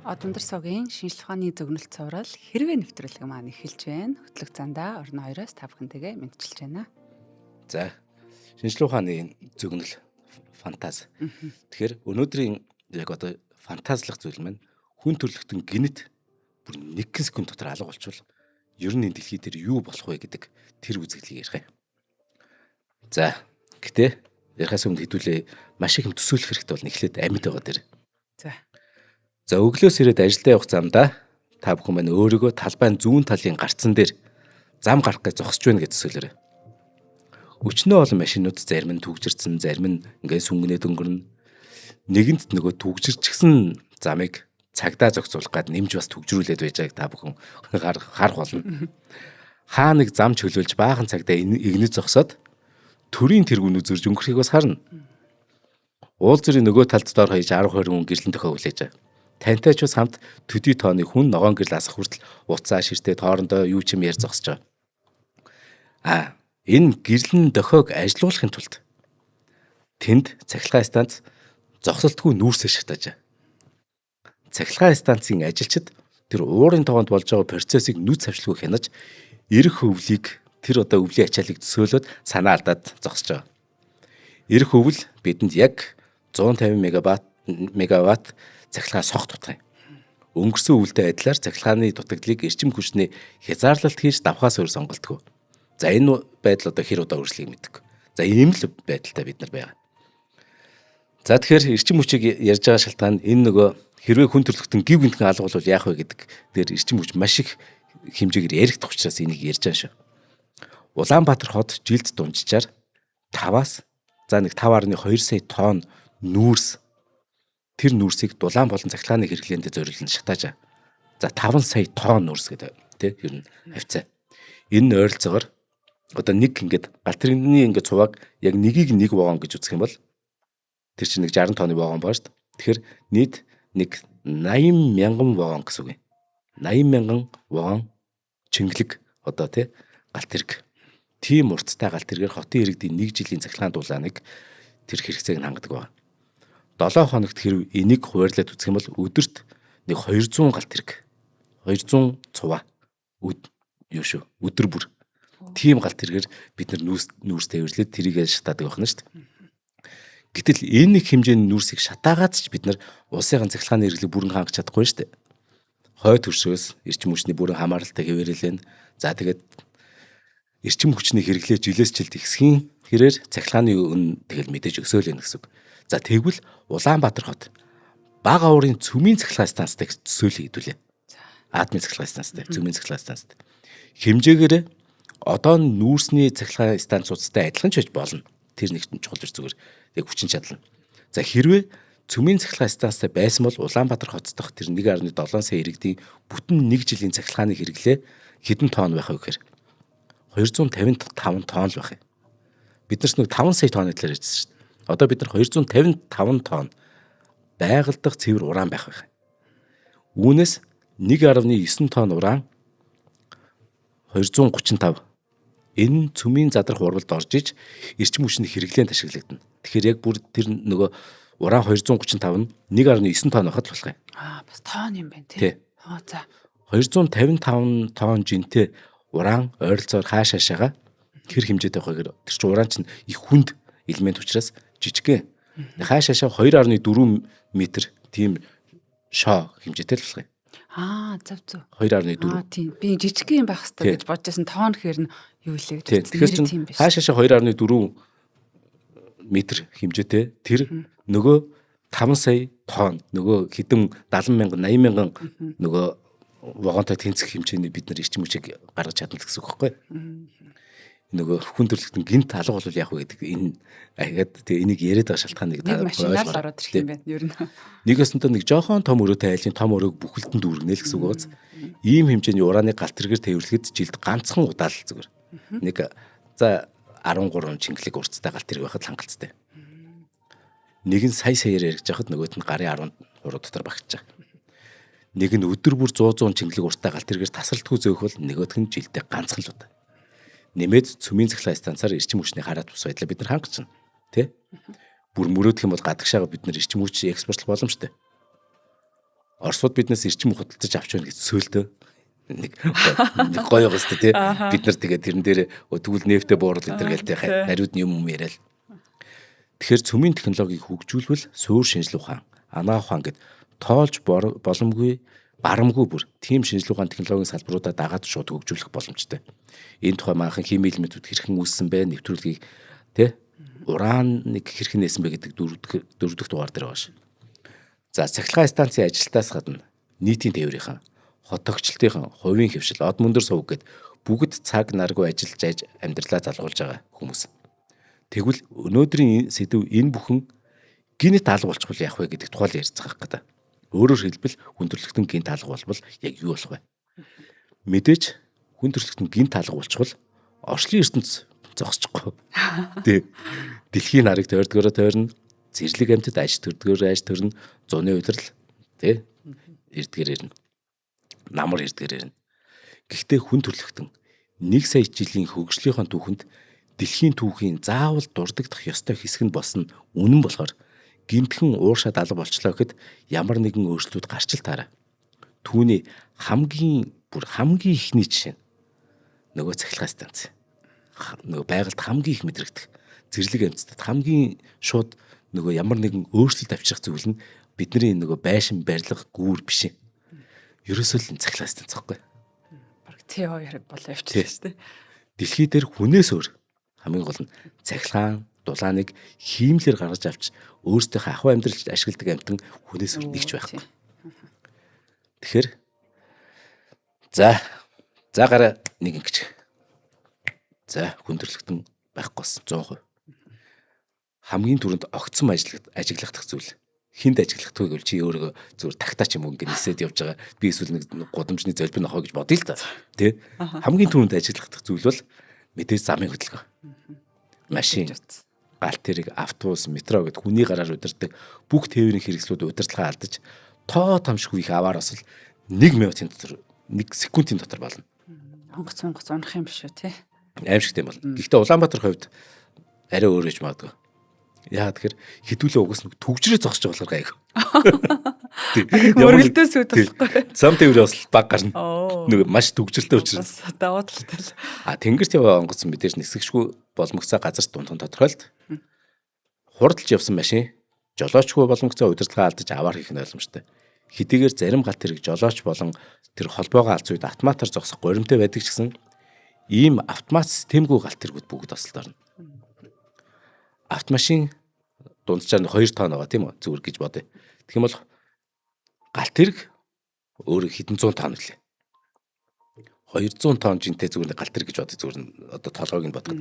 Одондар сувгийн шинжлэх ухааны зөгнөлт цуврал хэрвээ нэвтрүүлэг маань эхэлж байна. Хөтлөх зандаа орно хоёроос та бүхэнтэйгээ мэдчилж байна. За, шинжлэх ухааны зөгнөл фантаз. Тэгэхээр өнөөдрийн яг одоо фантазлах зүйл маань хүн төрлөختөн гинэт бүр 1 секунд дотор алга болчвол ер нь энэ дэлхий дээр юу болох вэ гэдэг тэр үзэгдлийг ярих юм. За, гэтээ ярихаас өмнө хэдүүлээ маш их юм төсөөлөх хэрэгтэй бол эхлээд амьд байгаа дээр. За, өглөөс ирээд ажиллаа явах замдаа та бүхэн маань өөрийгөө талбайн зүүн талын гарцсан дээр зам гарах гэж зогсож байна гэж төсөөлөөрэй. Өчнөө олон машинууд зарим нь түгжирсэн, зарим нь ингээд сүнгэнэ дөнгөрнө. Нэгэнт нөгөө түгжирчгсэн замыг цагдаа зохицуулах гээд нэмж бас түгжрүүлээд байж байгааг та бүхэн харах болно. Хаа нэг зам чөлөөлж баахан цагдаа игнэж зогсоод төрийн тэргүүн үзэрж өнгөрөхийг бас харна. Уул зүрийн нөгөө талд доор хаяж 10-20 хүн гэрлэн тохиог хүлээж байгаа. Тантай ч бас хамт төдий тооны хүн ногоон гэрэл асах хүртэл уцаа ширтээ тоорондоо юу ч юм ярьж зогсож байгаа. Энэ гэрлэн дохиог ажилуулахын тулд тэнд цахилгаан станц зогсолтгүй нүүрсээ шатааж байгаа. Цахилгаан станцын ажилчид тэр уурын тоонд болж байгаа процессыг нүд савчлаггүй хянаж эрх өвлийг тэр одоо өвлийн ачааллыг төсөөлөд санаа алдаад зогсож байгаа. Эрх өвл бидэнд яг 150 мегаватт цахилгаан сох дутах юм. Өнгөрсөн өвөлтэй адилаар цахилгааны дутагдлыг эрчим хүчний хязгаарлалт хийж давхаас өөр сонголтгүй. За энэ байдал одоо хэр удаа үргэлжлэхийг мэддэг. За ийм л байдалтай бид нар байгаа. За тэгэхээр эрчим хүчийг ярьж байгаа шалтгаан энэ нөгөө хэрвээ хүн төрлөختөн гів гинтхэн алга болвол яах вэ гэдэг дээр эрчим хүч маш их хэмжээгээр яригдах учраас энийг ярьж байгаа шүү. Улаанбаатар хот жилд дунджичаар 5-аас за нэг 5.2 сая тонн нүүрс тэр нүүрсийг дулаан болон цахилгааны хэрэглээнд зориулсан шатааж байгаа. За 5 сая тонн нүүрс гэдэг тийм ер нь хавцаа. Энэ ойролцоогоор одоо нэг ингээд галт тэрэгний ингээд цуваг яг нэгийг нэг вагон гэж үзэх юм бол тэр чинь нэг 60 тонны вагон байна шүү дээ. Тэгэхээр нийт нэг 80 мянган вагон гэсэн үг юм. 80 мянган вагон чингэлэг одоо тий галт тэрэг. Тийм урттай галт тэргээр хотын иргэдийн 1 жилийн цахилгаан дулааныг тэр хэрэгцээг нь хангадаг байна. 7 хоногт хэрв энийг хуваарлаад үзэх юм бол өдөрт нэг 200 галт тэрэг 200 цуваа өдөр бүр тийм галт тэргээр бид нар нүүрстэй үржлээд тэрийг шатаадаг байна шүү дээ. Гэтэл энэ их хэмжээний нүүрсийг шатаагаад ч бид нар улсын цахилгааны хэрэглийг бүрэн хангаж чадахгүй шүү дээ. Хойд хөршөөс эрчим хүчний бүрэн хамааралтай хэвээрэлэн за тэгээд эрчим хүчний хэрэглээ жилээс жилд ихсхийн хэрээр цахилгааны өн тэгэл мэдээж өсөөлнө гэсэн үг. За тэгвэл Улаанбаатар хот бага уурын цөмийн цахилгаан станцтай төсөөлөе хэдүүлээ. Атомын цахилгаан станцтай, цөмийн цахилгаан станцтай. Хэмжээгээр одоо нүүрсний цахилгаан станцуудтай адилхан ч байж болно. Тэр нэг ч чухал зүгээр яг хүчин чадал. За хэрвээ цөмийн цахилгаан станцтай байсан бол Улаанбаатар хот дахь тэр 1.7 сая иргэдийн бүтэн 1 жилийн цахилгааны хэрэглээ хэдэн тонн байх вэ гэхээр 255 тонн л байх юм. Бид нар нэг 5 сая тонны талаар ярьжсэн шүү дээ. Одоо бид нар 255 тонн байгальдах цэвэр уран байх байх. Үүнээс 1.9 тонн уран 235 энэ цөмийн задрах урвалд орж иж эрчим хүчний хэрэглээнд ашиглагдана. Тэгэхээр яг бүр тэр нөгөө уран 235 нь 1.9 тонн байхад болох юм. Бас тонн юм байна тий. За 255 тонн жинтэй уран ойролцоогоор хаашаашаага хэр хэмжээтэй байх вэ гэхээр тэр чинь уран чинь их хүнд элемент учраас жижигхэн. Хаашаашаа 2.4 м тийм шоо хэмжээтэй л болох юм. Зав. 2.4. Тийм. Би жижигхэн байх хэрэгтэй гэж бодожсэн тонн гэхээр нь юу илээ гэж бодсон. Тэгэхээр чинь хаашаашаа 2.4 м хэмжээтэй тэр нөгөө 5 сая тонн нөгөө хэдэн 70 мянган 80 мянган нөгөө вагонтой тэнцэх хэмжээний бид нар эрчим хүчийг гаргаж чадна гэсэн үг байхгүй. Нөгөө хүн төрлөختөн гинт алга болвол яах вэ гэдэг энэ ахиад тэгээ энийг яриад байгаа шалтгааныг та ойлгож ороод ирэх юм байна ер нь. Нэгээс нь нэг жоохон том өрөөтэй айлын том өрөөг бүхэлдэнд дүүргэнэ л гэсэн үг гоц. Ийм хэмжээний урааны галт тэргээр тээвэрлэхэд жилд ганцхан удаа л зүгээр. Нэг за 13 чингэлэг урттай галт тэрэг байхад хангалттай. Нэг нь саяар яригж яхад нөгөөт нь гарын 13 дотор багтж байгаа. Нэг нь өдөр бүр 100 чингэлэг урттай галт тэргээр тасралтгүй зөөх бол нөгөөх нь жилдээ ганцхан л удаа. Нэмээд цөмийн цахилгаан станцаар эрчим хүчний хараат бус байдлаа бид нар хангачна. Тэ? Бүр мөрөөдөх юм бол гадагшаага бид нар эрчим хүч экспортлох боломжтой. Оросууд биднээс эрчим худалдаж авч байна гэж сөөлтөө нэг гоё байгаас тий. Бид нар тэгээд тэрэн дээр тэгвэл нефтэ бууруул энэ төр гэлтэй хариуд нь юм яриад. Тэгэхээр цөмийн технологиг хөгжүүлвэл суур шинжлэх ухаан, анагаах ухаан гэд тоолж боломгүй барамгүй бүр тийм шинжлэх ухааны технологийн салбаруудаа дагаад шууд хөгжүүлэх боломжтой. Энэ тухай манхан хими элементүүд хэрхэн үүссэн бэ? Нэвтрүүлгийг тий ураныг хэрхэн нээсэн бэ гэдэг дөрөвдөх дугаар дээр байгаа ш. За цахилгаан станцын ажилтнаас гадна нийтийн тээврийнхэн, хот тогтчлтын хувийн хэвшил, од мөндөр сувг гэд бүгд цаг наргүй ажиллаж амьдралаа залгуулж байгаа хүмүүс. Тэгвэл өнөөдрийн сэдв энэ бүхэн гинт алга болчихвол яах вэ гэдэг тухай ярьж байгаа гэдэг. Өөрөөр хэлбэл хүндрэлтэн гинт алга болбол яг юу болох вэ? Мэдээж хүндрэлтэн гинт алга болчихвол орчлын ертөнц зогсчихгүй. Тэ. Дэлхийн нарыг тойрдгороо тойрно, зэрлэг амьтад аж төрдгөөр аж төрнө, зуны удирдал тэ эрдгэр ирнэ. Намар эрдгэр ирнэ. Гэхдээ хүн төрлөختөн 1 сая жилийн хөгжлийнхаа түүхэнд дэлхийн түүхийн заавал дурддах ёстой хэсэг нь болсон үнэн болохоор гинтхэн ууршаад алга болчлоо гэхэд ямар нэгэн өөрчлөлт гарч л таараа. Түүний хамгийн ихний жишээ нөгөө цахилгаан станц. Нөгөө байгальд хамгийн их мэдрэгдэх зэрлэг амьтдад хамгийн шууд нөгөө ямар нэгэн өөрчлөлт авчрах зүйл нь бидний нөгөө байшин барилга гүүр биш. Ерөөсөө л цахилгаан станц гэхгүй. Бараг CO2 болоо явчихсан шүү дээ. Дэлхий дээр хүнээс өөр хамгийн гол нь цахилгаан дулааныг хиймлэр гаргаж авч өөрсдийнхөө ахуй амьдралд ашигладаг амьтан хүнээс өөр нэгч байхгүй. Тэгэхээр за гараа нэг ингэж. За хүндрэлтэн байхгүй болсон 100%. Хамгийн түрүүнд огцом ажиглахдах зүйл. Хинд ажиглахдаггүй гэвэл чи өөрөө зүгээр тагтаач юм ингэ нисээд явж байгаа. Би эсвэл нэг гудамжны золбин нохоо гэж бодъё л та. Тэ? Хамгийн түрүүнд ажиглахдах зүйл бол мэдээж замын хөдөлгөөн. Машин, галт тэрэг, автобус, метро гэд хүний гараар удирддаг бүх тээврийн хэрэгслүүд удирдлагаа алдаж тоо тамшгүй их аваараас л 1 минутын дотор 1 секундын дотор болно. Онгоц унах юм биш үү те? Аимшигтэй бол. Гэхдээ Улаанбаатар хувьд арай өөр гэж магадгүй. Яагаад тэгэхээр хідүүлээ угаас нэг төгжрээ зогсож байгаа гайг. Мөргөлдөөс үүд болохгүй. Зам тээврээ бас баг гарна. Нэг маш төгжрэлтэй учраас. Даваа талтай л. Тэнгэрт яваа онгоц мэдээж нисгэгчгүй боломгцоо газарт дундхан тодорхойлт. Хурдалж явсан машин жолоочгүй боломгцоо удирдлагаа алдаж аваар хийх нь ойлгомжтой. Хэдийгээр зарим галт тэрэг жолооч болон тэр холбоогоо алц үед автоматар зогсох горимтой байдаг ч гэсэн ийм автомат системгүй галт тэргүүд бүгд осолд орно. Автомашин дунджаар 2 тонн байгаа тийм үү зүгээр гэж бодъё. Тэгэх юм бол галт тэрэг өөр хэдэн зуун тонн лээ. 200 тонн жинтэй зүгээр галт тэрэг гэж бодъё зүгээр одоо толгойг нь бодгоо.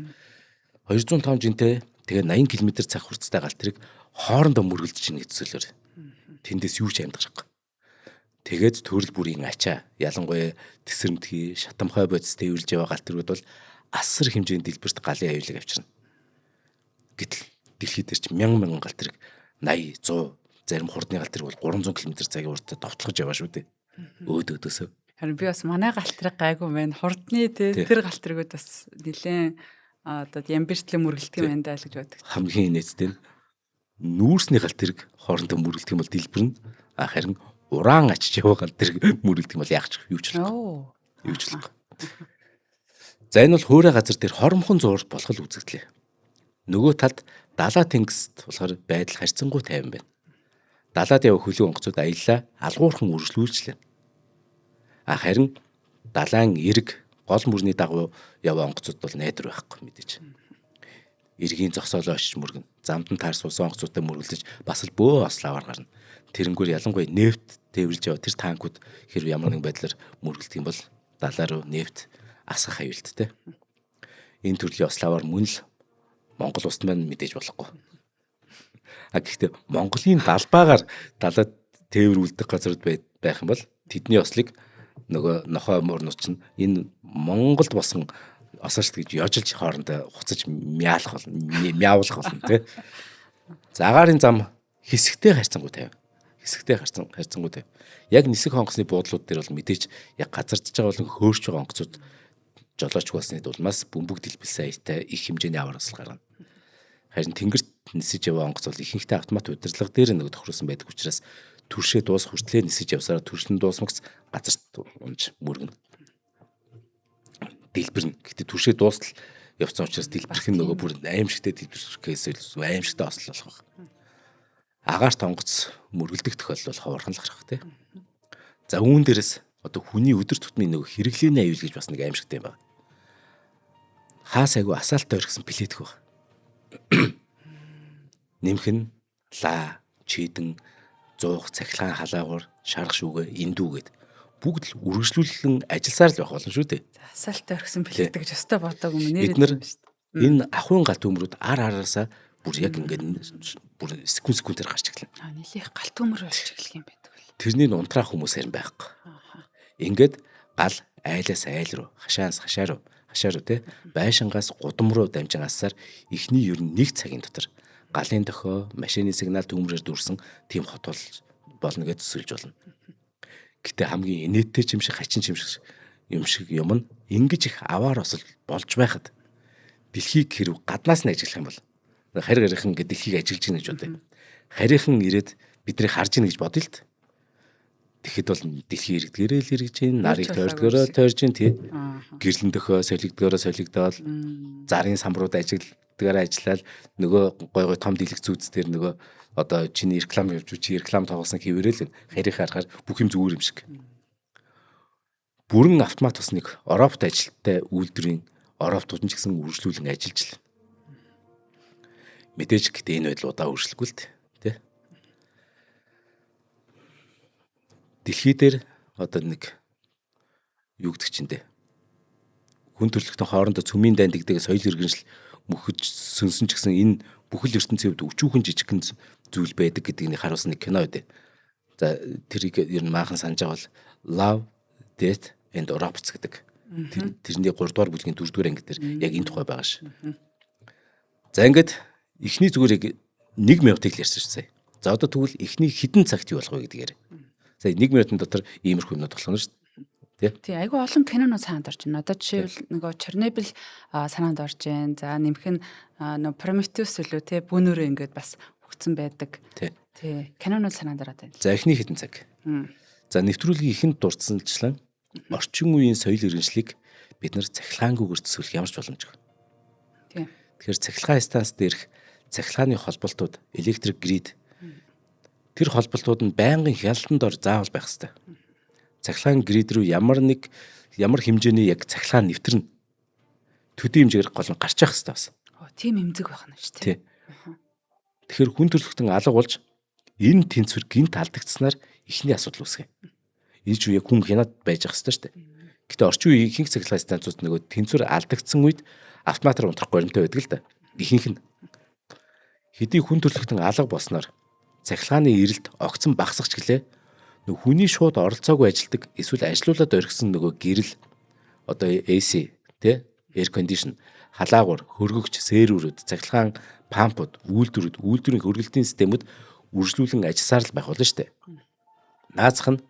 200 тонн жинтэй тэгээ 80 км/цаг хурцтай галт тэрэг хоорондоо мөргөлдөж чинь гэж төсөөлөөр. Тэндээс юу ч амьдарахгүй. Тэгээд төрөл бүрийн ачаа ялангуяа тэсрэмтгий шатамхай бодис тээвэрлж яваа галт тэргүүд бол асар хэмжээний дэлбэрт галын аюулыг авчирна. Гэтэл дэлхийд дээр ч мянган галт тэрэг 80 100 зарим хурдны галт тэрэг бол 300 км/цагийн уртад давталгаж яваа шүү дээ. Өөдөөсөө. Харин би бас манай галт тэрэг гайгүй байна. Хурдны тэр галт тэргүүд бас нэлээд одоо ямбиртлэн мөргөлдөг юм даа л гэж боддог. Хамгийн нээцтэй нь нүүрсний галт тэрэг хоорондоо мөргөлдөх юм бол дэлбэрнэ. Харин уран ачиж яваа галт тэрэг мөргөлдөх юм бол яах ч юу ч болохгүй. Юу ч болохгүй. За энэ бол хөөрэ газар дээр хормхон зуурт болох л үзэгдлээ. Нөгөө талд далаа тэнгист болохоор байдал харьцангуй тайван байна. Далаад явах хөлөг онгоцууд аяллаа алгуурхан үргэлжлүүлжлээ. Харин далайн эрг гол мөрний дагуу яваа онгоцууд бол найдвар байхгүй мэдээж. Эргийн зогсоолоо очиж мөргөн. Замд нь таарс усан онгоцуудтай мөргөлдөж бас л бөө ославаар гарна. Тэрнгүүр ялангуяа нефт тээвэрлж яваа тэр танкууд хэрв ямар нэгэн байдлаар мөргөлдөх юм бол далаа руу нефт асгах аюултай. Энэ төрлийн ославаар мөн л Монгол улсад маань мэдээж болохгүй. Гэхдээ Монголын далбаагаар далаад тээврүүлдэг газрууд байх юм бол тэдний ослыг нөгөө нохой мөрнөч нь энэ Монголд босон осооч гэж ёжилж хоорондоо хуцаж мяалах болно, мяавлах болно тий. За агаарын зам хэсэгтэй харьцангуй тавь. Хэсэгтэй харьцангуй тавь. Яг нисэх хонгоцны буудлууд дээр бол мэдээж яг газардж байгаа болон хөөрч байгаа онгоцууд жолооч болсны дулмаас бөмбөг дэлбэлсэн аятай их хэмжээний аваар осол гарна. Харин тэнгэрт нисэж яваа онгоц бол ихэнхдээ автомат удирдлага дээр нэг тохирсон байдаг учраас Түршээ дуус хүртлээ нисэж явсараа түршин дуусмагц газарт унж мөргөн. Дэлбэрнэ. Гэтэ түршээ дуустал явцсан учраас дэлбэрх нь нөгөө бүр аимшигтэй дэлбэрхээс аимшигтэй осол болох байна. Агаарт онгоц мөргөлдөх тохиолдол ховорхон л гарах тий. За үүн дээрээс одоо хүний өдөр тутмын нөгөө хэрэглээний аюул гэж бас нэг аимшигтэй юм байна. Хаас айгу асаалттай өргсөн плетх баг. Нэмэх нь лаа, чийдэн, зуух, цахилгаан халаагуур, шарах шүүгээ, индүү гэд бүгд л үргэлжлүүлэн ажилласаар л байх болно шүү дээ. Асаалттай өргсөн плет гэж өстой бодоагүй юм нэрээ. Бид нар энэ ахуйн галт төмрүүд ар араасаа бүр яг ингээд бүр секундээр гарч эхэлнэ. Нэлээх галт төмөр болж эхлэх юм байдаг л. Тэрний унтраах хүмүүс харин байхгүй. Ингээд гал айлаас айл руу, хашаанаас хашаа руу те байшингаас гудам руу дамжин асаар эхний ер нь 1 цагийн дотор галын дохио, машины сигнал төмрөөр дүүрсэн тийм хот болно гэж төсөлж болно. Гэтэ хамгийн инээдтэй юм шиг хачин юм шиг юм нь ингэж их аваар осол болж байхад дэлхийг хэрв гаднаас нь ажиглах юм бол харь гарийнхан ингээд дэлхийг ажиглаж гин гэж бодъё. Харийнхан ирээд биднийг харж гин гэж бодъё л т. Тэгэхэд бол дэлхий иргэдгээрээ л иргэж гин, нарыг тойрдгороо тойрж гин тий. Гэрлэн дөхөө солигдгороо солигдоод зарын самбарууд ажигладгаар ажиллаад нөгөө гой том дэлгэц зүйц дээр нөгөө одоо чиний реклам явж чи реклам тоглосон хэвээрэл харийнхаа харахаар бүх юм зүгээр юм шиг. Бүрэн автомат бас нэг робот ажилттай үйлдвэрийн роботууд ч гэсэн үргэлжлүүлэн ажиллаж л. Мэдээж гэтээ энэ байдал удаа үргэлжлэхгүй л тий. Дэлхий дээр одоо нэг юу гэдэг чиндээ хүн төрөлхтөн хоорондоо цөмийн дайн дэгдэг соёл иргэншил мөхөж сүнсэн ч гэсэн энэ бүхэл ертөнцийн хувьд өчүүхэн жижигхэн зүйл байдаг гэдгийг харуулсан нэг кино үү. За тэрийг ер нь maaхан санаж байгаа бол Love, Death and Robots гэдэг. Тэрний 3 дугаар бүлгийн 4 дугаар анги дээр яг энэ тухай байгаа ш. За ингээд эхний зүгээр яг 1 минутыг л ярьсан ш сая. За одоо тэгвэл эхний хэдэн цагт юу болох вэ гэдгээр. За 1 минутын дотор иймэрхүү юмнууд болох нь ш. Тий, айгүй олон кинонууд санаанд орж байна. Одоо жишээл нөгөө Чернобыль санаанд орж байна. За нэмэх нь нөгөө Prometheus үлээ тий бүүнөрөө ингээд бас хөгцсөн байдаг. Тий, кинонууд санаанд ороод байна. За эхний хэдэн цаг. За нэвтрүүлгийн ихэнд дурдсанчлан орчин үеийн соёл иргэншлийг бид нар цахилгаангүйгээр төсөөлөх ямар ч боломжгүй. Тий. Тэгэхээр цахилгаан станц дээрх цахилгааны холболтууд, электрик грид тэр холболтууд нь байнгын хяналтанд ор заавал байх ёстой. Цахилгаан грид рүү ямар хэмжээний яг цахилгаан нэвтэрнэ. Төдий хэмжээгээр гол нь гарч явах ёстой бас. Тийм эмзэг байх нь шүү дээ. Тэгэхээр хүн төрөлхтөн алга болж энэ тэнцвэр гинт алдагдсанаар ихний асуудал үүсгэн. Энэ ч яг хүн хянаад байж ах ёстой шүү дээ. Гэтэ орчин үеийн ихэнх цахилгаан станцууд нөгөө тэнцвэр алдагдсан үед автоматар унтрах горимтой байдаг л да. Ихэнх нь хэдий хүн төрөлхтөн алга болсноор цахилгааны эрэлт огцон багасгах ч гэлээ нөгөө хүний шууд оролцоогүй ажилдаг эсвэл ажилуулад орхисон нөгөө гэрэл одоо AC тий air condition халаагуур хөргөгч сэрүүрүүд цахилгаан пампууд үйлдвэрийн хөргөлтийн системүүд үргэлжлүүлэн ажилласаар л байх болно шүү дээ. Наазах нь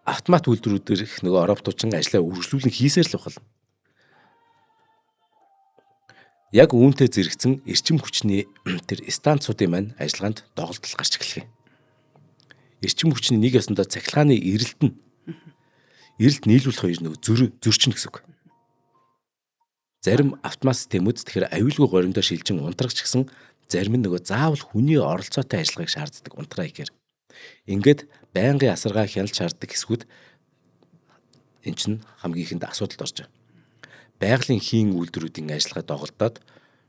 автомат үйлдвэрүүдээр их нөгөө роботуучин ажлаа үргэлжлүүлэн хийсээр л байна. Яг үүнтэй зэрэгцэн эрчим хүчний тэр станцуудын маань ажиллагаанд доголдол гарч эхэллээ. Эрчим хүчний нэг ясандаа цахилгааны эрэлт нийлүүлэх хоёр нөгөө зөрчин гэсэн үг. Зарим автомат системүүд тэгэхээр аюулгүй горимдоо шилжин унтрагч гэсэн зарим нь нөгөө заавал хүний оролцоотой ажиллагааг шаарддаг унтраа ихээр. Ингээд байнгын асаргаа хяналт шаарддаг хэсгүүд эн чинь хамгийн ихэнд асуудалд орж байгаа. Байгалийн хийн үйлдвэрүүдийн ажиллагаа доголдоод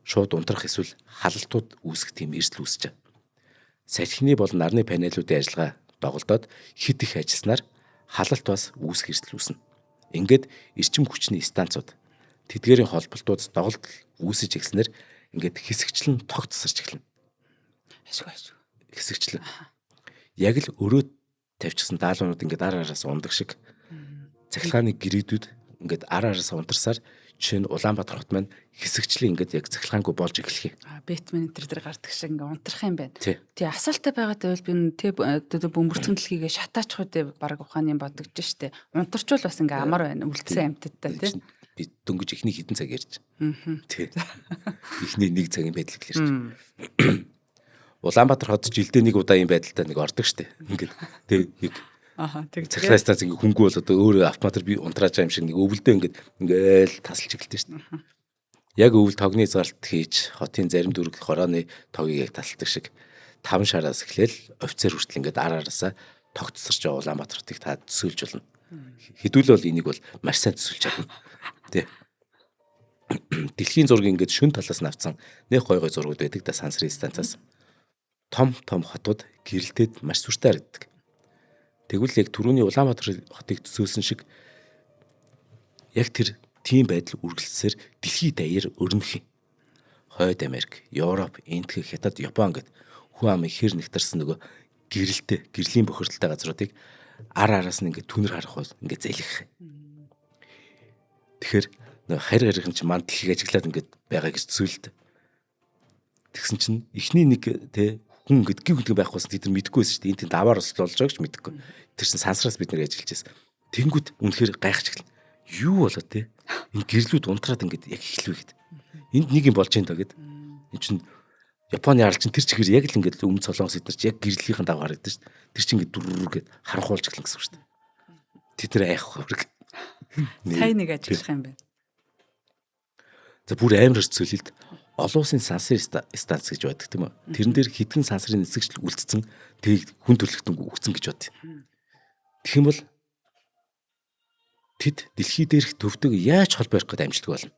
шууд унтрах эсвэл халалтууд үүсгэх тийм эрсдэл үүсэж байгаа. Сахины болон нарны панелуудын ажиллагаа доголдоод хэд их ажилласнаар халалт бас үүсэх эрсдэл үүснэ. Ингээд эрчим хүчний станцууд тэдгээрийн холболтууд доголдол үүсэж эхэлснээр ингээд хэсэгчлэн тогт тасарч эхэлнэ. Хэсэгчлэн. Яг л өрөө тавьчихсан даалгаврууд ингээд ар араас ундаг шиг цахилгааны гэрээдүүд ингээд ар араас унтарсаар жишээ нь Улаанбаатар хот маань хэсэгчлэн ингээд яг цахилгаангүй болж эхлэхий. Бэтмен энэ гардаг шиг ингээд унтрах юм байна. Тий асаалттай байгаад байвал би бөмбөрцөн дэлхийгээ шатаач хуудаа баг ухааны бодогдож штэ. Унтарчвал бас ингээд амар байна. Үлдсэн амьтадтай тий. Би дөнгөж ихний хэдэн цаг ярьж. Тий. Ихний 1 цагийн байдлыг ярьж. Улаанбаатар хот жилдээ нэг удаа юм байдалтай нэг ордог штэ. Ингээд тэг цахилгаан станц ингээ хөнгөө бол одоо өөрөө автоматар би унтрааж байгаа юм шиг нэг өвөлдөө ингээл тасалж эхэлдэг штэ. Яг өвөл тогны заралт хийж хотын зарим дүрэг хорооны тогийг яг тасалдаг шиг 5 шараас эхлээл офицер хүртэл ингээд араасаа тогтсорч байгаа Улаанбаатар хотыг та төсөөлж болно. Хэдүүл бол энийг бол маш сайн төсөөлж чадна. Тэ. Дэлхийн зургийг ингээд шүн талаас нь авсан нэг гой зургууд байдаг да сансрын станцаас. Том хотууд гэрэлтээд маш сүртэй харагддаг. Тэгвэл яг түрүүний Улаанбаатар хотыг төсөөсөн шиг яг тэр тийм байдал үргэлжлсээр дэлхийд даяар өрнөх юм. Хойд Америк, Европ, Энтхэг, Хятад, Япон гэд хүн амын хэр нэгтарсан нөгөө гэрлийн бохирдолтой газруудыг араас нь ингээд түнэр харах бол ингээд зэлэх. Тэгэхээр харь харийн чинь манд дэлхийг ажиглаад ингээд байгаа гэж төсөөлөлт. Тэгсэн чинь эхний нэг те хүн ингээд гів гэдэг байхгүй болсон тэд нар мэдэхгүй байсан шүү дээ. Энд тэнд аваар ослол болж байгаа гэж мэдэхгүй. Тэр чинь сансраас бид нэр ажиллаж байсан. Тэнгүүд үнэхээр гайхаж эхэлнэ. Юу болоо те? Энэ гэрлүүд унтраад ингээд яг эхлэв гэд. Энд нэг юм болж байна даа гэд. Энд чинь Японы арал чинь тэр чигээр яг л ингээд өмнө Солонгос эднэр чи яг гэрлийнхэн дагуу харагдаж шүү дээ. Тэр чинь ингээд дүрргээд харанхуулж эхлэн гэсэн шүү дээ. Тэд тэр айх хөрг. Сайн нэг ажиллах юм байна. За бүр амар хэцүүлэлд олон улсын сансрын станц гэж байдаг тийм үү. Тэрэн дээр хэдхэн сансрын нисгчл үлдсэн тийг хүн төрөлхтөн өгсөн гэж бод. Тэгэх юм бол тэд дэлхий дээрх төвдөг яаж хол барих гэдэг амжилттай болно.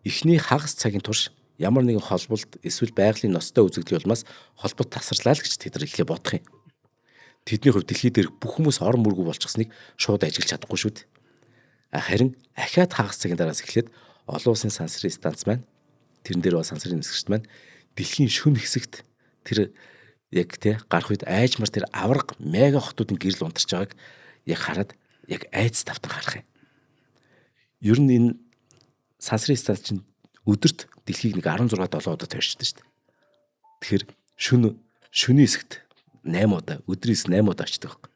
Эхний хагас цагийн турш ямар нэгэн холболт эсвэл байгалийн ностой үзэгдэл улмаас холбот тасарлаа л гэж тэд нар эхлээ бодох юм. Тэдний хувьд дэлхий дээрх бүх хүмүүс орон мөргүү болчихсныг шууд ажиллаж чадахгүй шүү дээ. Харин ахаад хагас цагийн дараас эхлээд олон улсын сансрын станц маань тэрэн дээр бол сансрын нисгчт маань дэлхийн шөнө хэсэгт тэр яг тий гарах үед айжмар тэр авраг мега хотуудын гэрэл унтарч байгааг яг хараад яг айц тавтан харах юм. Ер нь энэ сансрын станц чинь өдөрт дэлхийг нэг 16-7 удаа тойрчдаг шүү дээ. Тэгэхээр шөнийн хэсэгт 8 удаа, өдрөөс 8 удаа очдог байхгүй.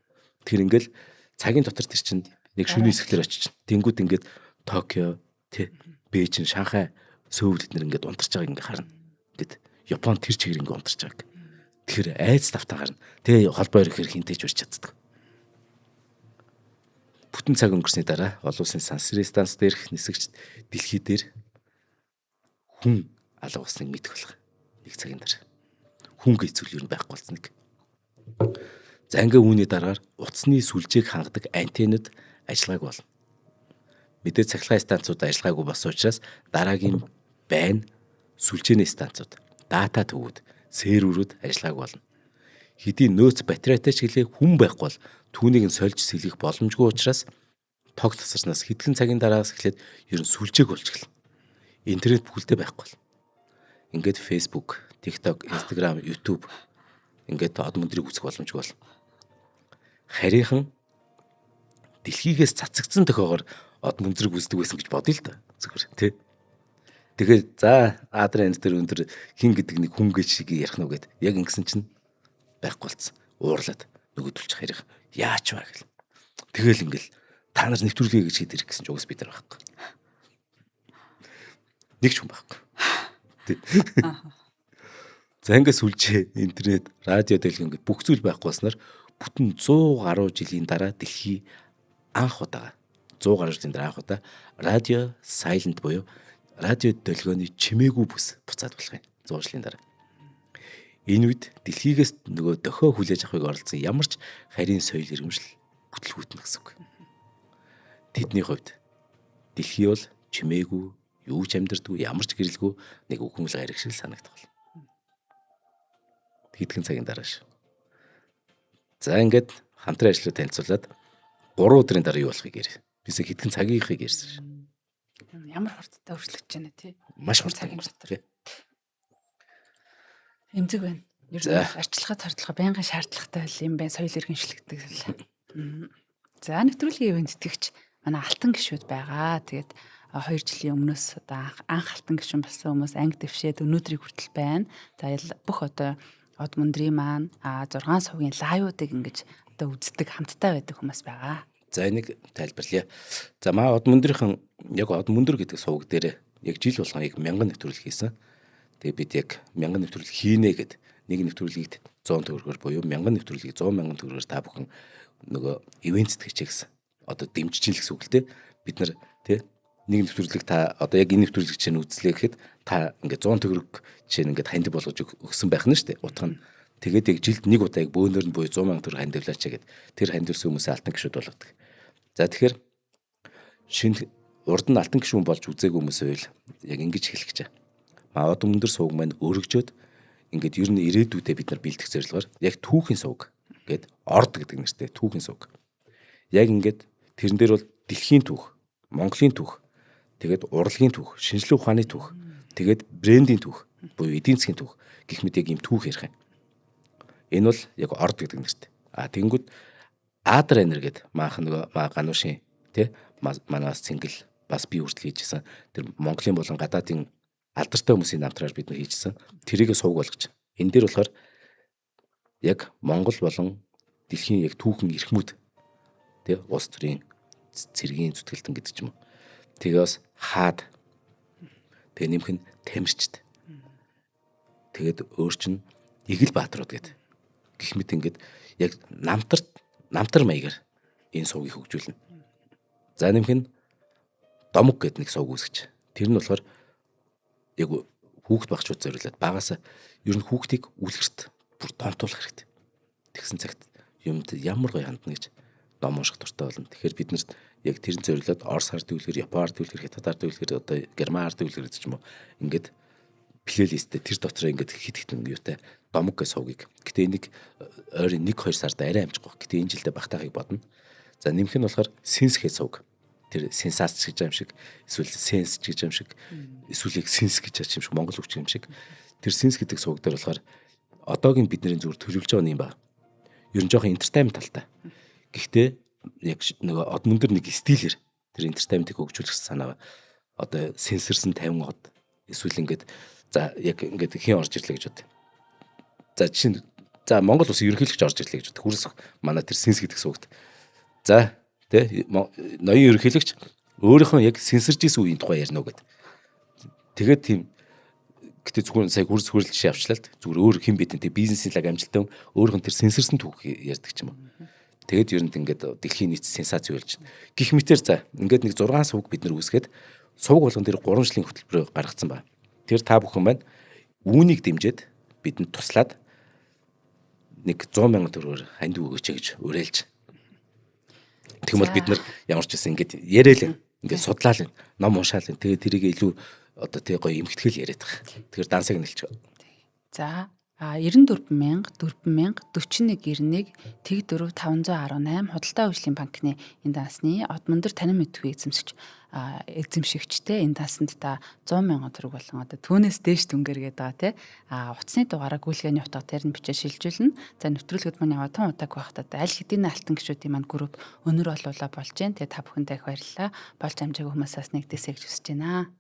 Тэгэхээр ингээл цагийн дотор тэр чинь нэг шөнийн хэсгээр очиж. Тэнгүүд ингээд Токио, тий Бээжин, Шанхай, Сөүл эднэр ингээд унтарч байгааг ингээд харна. Ингээд Япон тэр чигээр ингээд унтарч байгааг. Тэгэхээр айц тавтан гарна. Тэгээ холбоо ирэхээр хинтэж урч чаддаг. Бүтэн цаг өнгөрсний дараа олон улсын сансрын станц дээрх нисгчд дэлхий дээр хүн алга болсныг мэдэх болох. Нэг цагийн дараа. Хүн гэцүүл юу байхгүй болсныг. За ингээ үүний дараагаар утасны сүлжээг хангадаг антеннууд ажиллагааг болно. Мэдээ цахилгаан станцууд ажиллагаагүй болсон учраас дараагийн байн сүлжээний станцууд, дата төвүүд, серверүүд ажиллагааг болно. Хэдий нөөц батарейтай ч гэлээ хүн байхгүй бол түүнийг нь сольж сэлгэх боломжгүй учраас тог тасарснаас хэдхэн цагийн дараагаас эхлээд ер нь сүлжээг болж эхэлнэ. Интернет бүхэлдээ байхгүй бол. Ингээд Facebook, TikTok, Instagram, YouTube ингээд од мөндрийг үзэх боломжгүй бол. Харийнхан дэлхийгээс цацагдсан тохиогоор од мөндрийг үздэг байсан гэж бодъё л да. Зүгээр тий. Тэгээд за адрын дээр өндөр хин гэдэг нэг хүн гэж шиг ярих нь үгээд яг ингэсэн чинь байхгүй болцсон. Уурлаад нөгөөдөлж харих яач вэ гэл. Тэгэл ингээл та нар нэвтрүүлгээ гэж хэд ирэх гэсэн ч угс бид нар байхгүй. Нэг ч хүн байхгүй. За ингээс сүлжээ, интернет, радио дэлгэн ингээд бүх зүйл байхгүй болсноор бүтэн 100 гаруй жилийн дараа дэлхий анх удаа 100 гаруй жилийн дараа анх удаа радио silent буюу радио дэлгөөний чимээгүй бүс буцаад болох юм. 100 жилийн дараа. Энэ үед дэлхийгээс нөгөө дохио хүлээж авахыг оролцсон ямар ч харийн соёл иргэмшил бүтлгүүтнэ гэсэн үг. Тэдний хувьд дэлхий бол чимээгүй, юу ч амьдардгүй, ямар ч гэрэлгүй нэг үхэмл гариг шиг санагдах бол. Хэдхэн цагийн дараа ш. За ингээд хамтран ажиллаж танилцуулаад 3 өдрийн дараа юу болохыг ярив. Бисээ хэдхэн цагийнхыг ярьсан ш. Ямар хурдтай өршлөж байна тий. Маш хурдтай цагийн дотор. Эмзэг байна. Ер нь арчилгаа тардлага байнгын шаардлагатай юм байна. Соёл иргэншилдэг л. За нэвтрүүлгийн ивент тэтгэгч манай алтан гишүүд байгаа. Тэгээд 2 жилийн өмнөөс одоо анх алтан гишүүн болсон хүмүүс анги дэвшээд өнөөдрийг хүртэл байна. За бүх одоо од мөндрийн маань 6 сувгийн лайвуудыг ингэж одоо үздэг хамттай байдаг хүмүүс байгаа. За энийг тайлбарлая. За маа од мөндрийнхэн яг од мөндөр гэдэг сувг дээр яг жил болгон яг 1000 нэвтрүүлэг хийсэн. Тэгээ бид яг 1000 нэвтрүүлэг хийнэ гэд нэг нэвтрүүлгийг 100 төгрөгөөр буюу 1000 нэвтрүүлгийг 100 мянган төгрөгөөр та бүхэн нөгөө ивент тэтгэж гэсэн одоо дэмжиж ийн гэсэн үг л дээ. Бид нар тий нэг нэвтрүүлэг та одоо яг энэ нэвтрүүлэг чинь үзлээ гэхэд та ингээд 100 төгрөг чинь ингээд хандив болгож өгсөн байх нь шүү дээ. Утга нь тэгээд яг жилд нэг удаа яг бөөнөр нь буюу 100 мянган төгрөг хандивлаач гэд тэр хандивсан хүмүүсээ алтан гишүүд болгодог. За тэгэхээр шинэ урд нь алтан гишүүн болж үзээгүй хүмүүс байвал яг ингэж хэлэх гэж. Од өндөр сувг маань өргөжөөд ингээд ер нь ирээдүйдээ бид нар бэлдэх зорилгоор яг түүхийн сувг гэд орд гэдэг нэртэй түүхийн сувг. Яг ингээд тэрэн дээр бол дэлхийн түүх, Монголын түүх, тэгээд урлагийн түүх, шинжлэх ухааны түүх, тэгээд брендийн түүх, буюу эдийн засгийн түүх гэх мэт яг юм түүх ярих юм. Энэ бол яг орд гэдэг нэртэй. Тэнгүүд Адар энер гэд маах нөгөө гануушийн тий манаас цэнгэл бас би хүртэл хийжсэн. Тэр Монголын болон гадаадын алдартай хүмүүсийн намтраар бид нар хийжсэн. Тэрийг сувг болгож. Энэ дээр болохоор яг Монгол болон дэлхийн яг түүхэн эрхмүүд тий улс төрийн цэргийн зүтгэлтэн гэдэг ч юм уу. Тэгээ бас хаад тэгээ нэмэх нь тамирчид. Тэгээд өөр чин Игэл Баатрууд гэдэг. Гэх мэт ингээд яг намтар маягаар энэ сувгийг хөгжүүлнэ. За нэмэх нь домог гэдэг нэг сувг үүсгэж. Тэр нь болохоор яг хүүхд багчууд зориулаад багаас ер нь хүүхдийг үлгэрт бүр томтуулах хэрэгтэй. Тэгсэн цагт юмд ямар гоё хандна гэж ном унших дуртай болно. Тэгэхээр бид нарт яг тэрэн зориулаад Орос ард үлгэр, Япон ард үлгэр, Хятад ард үлгэр, одоо Герман ард үлгэр гэдэг ч юм уу. Ингээд плейлисттэй тэр дотроо ингээд хит хитэн юутай домог гэж сувгийг. Гэтэ энийг ойрын 1-2 сард арай амжихгүй. Гэтэ энэ жилдээ багтаахыг бодно. За нэмэх нь болохоор синс гэж сувг. Тэр сенсац гэж юм шиг, эсвэл сенс гэж юм шиг, эсвэл синс гэж юм шиг, монгол үг юм шиг. Тэр синс гэдэг сувг дээр болохоор одоогийн бидний зүгээр төлөвлөж байгаа юм ба. Ер нь жоохон entertainment талтай. Гэхдээ яг нөгөө од мөндөр нэг стилээр тэр entertainment-ийг хөгжүүлэх санаа одоо сенсорсон 50 од эсвэл ингээд за яг ингээд хэн орж ирлээ гэж бод. За жишээ нь за Монгол улсын ерөнхийлөгч орж ирлээ гэж бод. Хүрс манай тэр сенс гэдэг сувгт. За тэ ноён ерөнхийлөгч өөрийнхөө яг сенсорж исэн үеийн тухай ярина уу гэд. Тэгээд тийм гэтээ зүгээр сая хүрс хөрөл жишээ авчлаа л зүгээр өөр хэн бидэн тэг бизнесийн лаг амжилттай өөрийнх нь тэр сенсорсон түүх ярьдаг ч юм уу. Тэгээд ер нь ингээд дэлхийн нийт сенсац болж байна. Гэх мэтэр за ингээд нэг 6 сувг бид нар үүсгээд сувг болгон дээр 3 жилийн хөтөлбөрөөр гаргацсан байна. Тэр та бүхэн маань үүнийг дэмжиж бидэнд туслаад нэг 100 мянган төгрөгөөр ханд өгөөч гэж уриалж. Тэгмэл бид нар ямар ч гэсэн ингээд яриад л ингээд судлаа л ном уншаал. Тэгээд тэрийг илүү одоо тэг гоё эмхтгэл яриад байгаа. Тэгэхээр дансыг нэлж. За 94,000 4191 тэг 4 518 худалдаа хөгжлийн банкны энэ дансны од мөндөр танин мэдгүй эзэмшигчтэй энэ дансанд та 100 мянган төгрөг болон одоо түүнээс дээш дүнгээр гээд байгаа тий. Утасны дугаараа гүйлгээний утга дээр нь бичиж шилжүүлнэ. За нэвтрүүлгүүд маань яваатан удааг байхдаа аль хэдийн алтан гишүүдийн маань групп өнөр олуулаа болж जैन. Тэгээ та бүхэндээ их баярлалаа. Болж амжаагүй хүмүүсээс нэгдээсэй гэж хүсэж байна.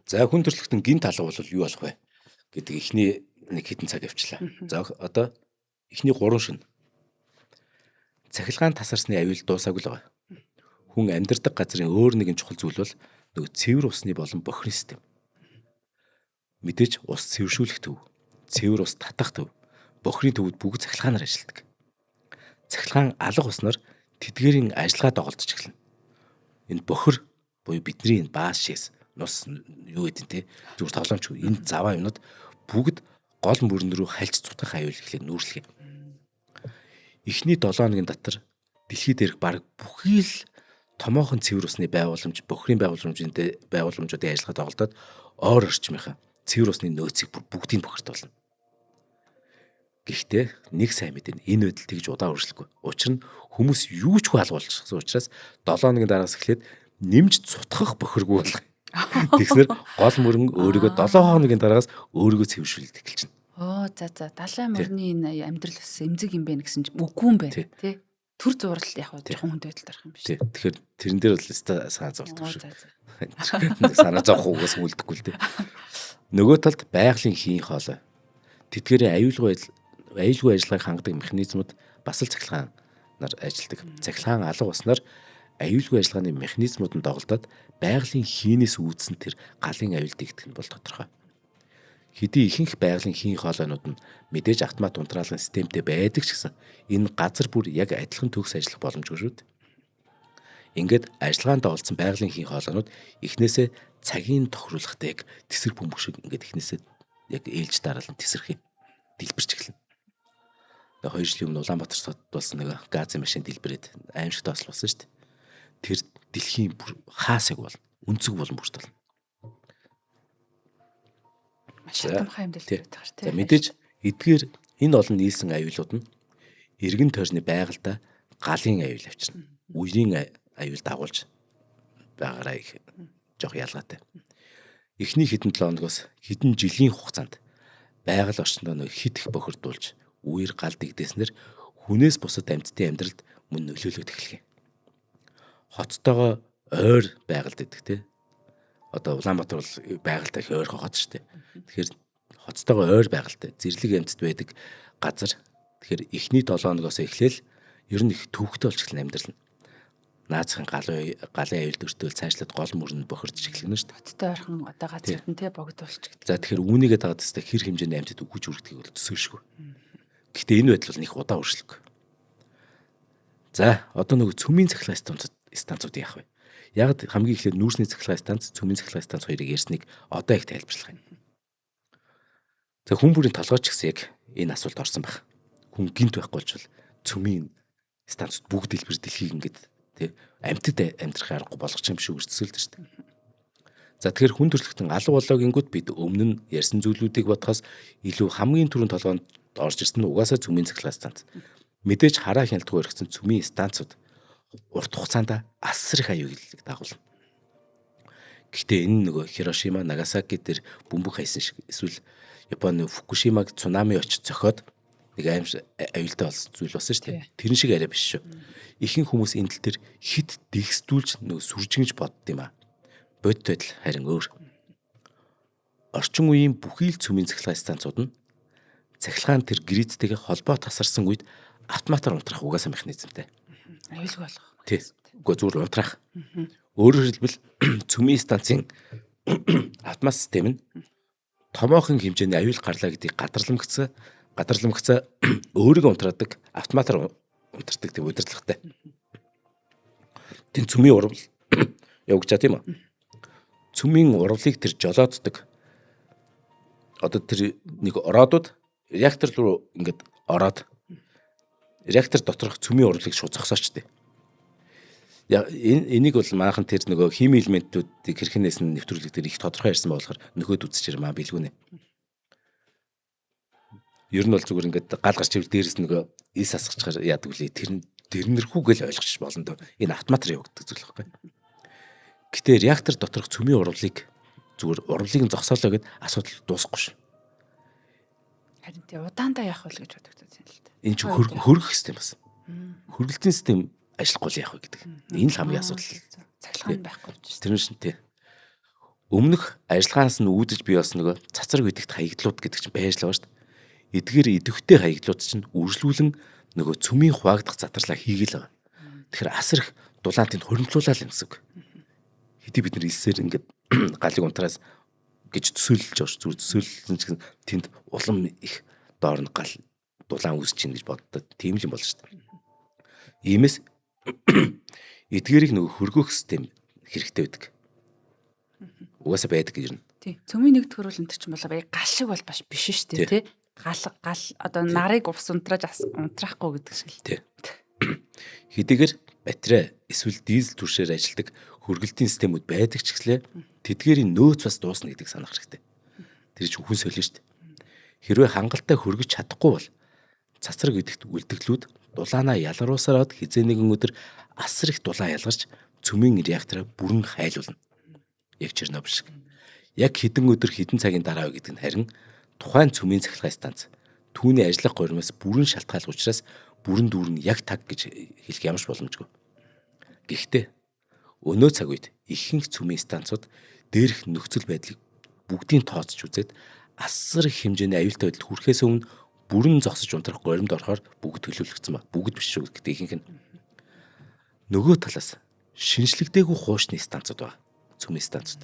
За хүн төрөлхтөн гинт алга бол юу болох вэ гэдэг ихний нэг хитэн цаг явчлаа. За одоо эхний 3 шин. Цахилгаан тасарсны аюул дуусаагүй л байгаа. Хүн амьдардаг газрын өөр нэгэн чухал зүйл бол нөгөө цэвэр усны болон бохирын систем. Мэдээж ус цэвэршүүлэх төв, цэвэр ус татах төв, бохирын төвд бүгд цахилгаанаар ажилладаг. Цахилгаан алга уснаар тэдгээрийн ажиллагаа доголдож эхэлнэ. Энэ бохир буюу бидний энэ бааз шээс нус юу гэдэг те зүгээр тоглоомч энэ заваа юмнууд бүгд гол мөрөн рүү хальж цутгах аюул эхлээд нүүрлэхээ. Эхний 7 хоногийн дотор дэлхий дээрх баг бүхий л томоохон цэвэр усны байгууламж, бохирын байгууламжуудын ажиллагаа доголдоод ойр орчмынхаа цэвэр усны нөөцийг бүгдийг бохирт болно. Гэхдээ нэг сайн мэдэн энэ байдал тэгж удаа үргэлжлэхгүй. Учир нь хүмүүс юу ч алга болчихсон учраас 7 хоногийн дараагаас эхлээд нэмж цутгах бохиргүй болгоо. Тэгснэр гол мөрөн өөрийгөө 7 хоногийн дараагаас өөрийгөө цэвэршүүлдэг эхэлж байна. За далайн мөрний энэ амьдрал бас эмзэг юм байна гэсэн чинь үгүй юм байна тий. Төр зурал яг жоохон хүнд байдалд орох юм биш. Тэгэхээр тэрэн дээр бол санаа зовлдог шүү. Санаа зовх угаас үлдэхгүй л дээ. Нөгөө талд байгалийн хийн хоолой. Тэдгээрийн аюулгүй ажиллагааг хангадаг механизмууд бас л цахилгаанаар ажилладаг. Цахилгаан алга уснаар аюулгүй ажиллагааны механизмууд нь доголдоод байгалийн хийнээс үүдсэн тэр галын аюул дэгдэх нь бол тодорхой. Хэдий ихэнх байгалийн хийн хоолойнууд нь мэдээж автомат унтраалгын системтэй байдаг ч гэсэн энэ газар бүр яг адилхан төгс ажиллах боломжгүй шүү дээ. Ингээд ажиллагаанд олцсон байгалийн хийн хоолойнууд эхнээсээ цагийн тохируулгатай яг тесрэг бөмбөг шиг ингээд эхнээсээ яг ээлж дараалан тесрэх юм. Дэлбэрч эхэлнэ. Тэгээ 2 жилийн өмнө Улаанбаатар сот болсон нэг газын машин дэлбэрээд аимшигт ослуулсан шүү дээ. Тэр дэлхийн бүр хаасаг бол өнцөг болон бүрт болно. Маш хямдхан юм дэлбэрээд байгаа тийм. За мэдээж эдгээр энэ олон нийлсэн аюулууд нь эргэн тойрны байгальда галын аюул авчирна. Үерийн аюул дагуулж байгаараа их жоох ялгаатай. Эхний хэдэн 7 хоногоос хэдэн жилийн хугацаанд байгаль орчиндөө нэг хит их бохирдуулж үер гал дэгдээснээр хүнээс бусад амьтдын амьдралд мөн нөлөөлөд эхлэх юм. Хоцтойгоо ойр байгальд гэдэг те. Одоо Улаанбаатар бол байгальтай их ойрхон хот шүү дээ. Тэгэхээр хоцтойгоо ойр байгальтай зэрлэг амьтд байдаг газар. Тэгэхээр эхний 7 хоногоос эхлээл ер нь их төвөгтэй болж эхэлнэ амьдрал нь. Наацхан галын аюул дөртөөл цаашлаад гол мөрөнд бохирдож эхэлнэ шүү дээ. Хоттой ойрхон одоо газарт нь те богдуулчих гэдэг. За тэгэхээр үүнийгээ дагаад тест хэр хэмжээний амьтад үгүйж үргэлжлэхийг бол төсөөлшгүй. Гэхдээ энэ байдал бол нэг удаа үргэлжлэхгүй. За одоо нөгөө цөмийн цахилгаан станцууд яах вэ? Яг хамгийн эхлээд нүүрсний цахилгаан станц, цөмийн цахилгаан станц хоёрыг ярьсныг одоо их тайлбарлах юм. За хүн бүрийн толгойч гэсэн яг энэ асуулт орсон баг. Хүн гинт байхгүй болчвол цөмийн станцууд бүгд дэлбэр дэлхийг ингээд тий амьтад амьдрах аргагүй болгоч юм шиг өртсөлдөө шүү дээ. За тэгэхээр хүн төрөлхтөн алга болоогингүүд бид өмнө нь ярьсан зүйлүүдийг бодохоос илүү хамгийн түрүүнд толгоонд орж ирсэн нь угаасаа цөмийн цахилгаан станц. Мэдээж хараа хяналтгүй өргөцсөн цөмийн станцууд урт хугацаанд асар их аюулыг дагуулна. Гэхдээ энэ нөгөө Хирошима, Нагасаки дээр бөмбөг хайсан шиг эсвэл Японы Фукушимаг цунами очиж зохиод нэг аюултай болсон зүйл болсон шүү дээ. Тэрэн шиг арай биш шүү. Ихэнх хүмүүс энэ тал дээр хит дэгсдүүлж нөгөө сүржигж бодд юм а. Бодит байдал харин өөр. Орчин үеийн бүхий л цөмийн цахилгаан станцууд нь цахилгаан тэр гэрээцтэйгээ холбоо тасарсан үед автоматар унтрах угаасаа механизмтэй. Аюулгүй болох. Тий. Үгүй зүгээр унтрах. Өөрөөр хэлбэл цөмийн станцын автомат систем нь томоохон хэмжээний аюул гарлаа гэдгийг гадарламгцаа өөрийгөө унтраадаг автоматар унтардаг тийм удирдлагатай. Тэн цөмийн урвал явагдаж байгаа тийм үү? Цөмийн урвалыг тэр жолооддаг. Одоо тэр нэг ороодууд реактор руу ингээд ороод реактор доторх цөмийн урвалыг шууд зогсоочтой. Энийг бол maaхан тэр нөгөө хими элементүүдийг хэрхнээс нь нэвтрүүлэх дээр их тодорхой ярьсан болохоор нөхөд үзчихэр маа билгүүнэ. Ер нь бол зүгээр ингээд гал гарч ивэл дээрээс нөгөө ис асгачаар яадаг үлээ тэрнэрхүүгээл ойлгочих болно доо. Энэ автоматар явагддаг зүйл байхгүй. Гэтэ реактор доторх цөмийн урвалыг зүгээр урвалыг нь зогсоолоо гэд асуудал дуусахгүй ш. Харин тий удаандаа яах вэ гэж бодогдсон юм л да. Энэ ч хөргөх систем бас. Хөргөлтийн систем ажиллахгүй яах вэ гэдэг. Энэ л хамгийн асуудал. Цахилгаан байхгүй гэж. Тэр нь шинтэй. Өмнөх ажиллагаанаас нь үүдэж бий болсон нөгөө цацраг үдэгт хаягдлууд гэдэг чинь байж л байгаа шүү дээ. Эдгээр идэвхтэй хаягдлууд чинь үржлүүлэн нөгөө цөмийн хуваагдах задралаа хийгээл байгаа. Тэгэхээр асар их дулаантыг хоригдлуулаа л юм гэсэн үг. Хэдий бид нар илсээр ингээд галыг унтраас гэж төсөөлж байгаа шүү. Зүгээр төсөөлсөн ч гэсэн тэнд улам их доор нь гал дулаан үүсэж чинь гэж боддоо тийм л юм болно шүү дээ. Иймээс эдгээрийг нөгөө хөргөх систем хэрэгтэй байдаг. Угаасаа байдаг гэж юм. Тий. Цөмийн нэг төрөл энэ чинь болоо яг гал шиг бол биш шүү дээ тий. Гал одоо нарыг ус унтрааж унтрахгүй гэдэг шиг л. Тий. Хэдийгээр батарей эсвэл дизель түвшээр ажилладаг хөргөлтийн системүүд байдаг ч гэсэлээ тэдгээрийн нөөц бас дуусна гэдгийг санах хэрэгтэй. Тэр чинь хүн солио шүү дээ. Хэрвээ хангалттай хөргөж чадахгүй бол цацраг гэдэгт үлдэгдлүүд дулаанаа ялгаруулсараад хизээ нэгэн өдөр асар их дулаан ялгарч цөмийн реактороо бүрэн хайлуулна. Яг Чернобыль шиг. Яг хэдэн өдөр хэдэн цагийн дараа гэдэг нь харин тухайн цөмийн цахилгаан станц түүний ажиллах гормоос бүрэн шалтгаалх учраас бүрэн дүүрэн яг таг гэж хэлэх ямарч боломжгүй. Гэхдээ өнөө цаг үед ихэнх цөмийн станцууд дээрх нөхцөл байдлыг бүгдийг тооцож үзээд асар их хэмжээний аюултай байдалд хүрэхээс өмнө бүрэн зогсож унтрах горимд орохоор бүгд төлөвлөгдсөн ба бүгд биш шүү гэдэг ихэнх нь. Нөгөө талаас шинжлэхдээгүй хуучны станцууд ба цөмийн станцууд.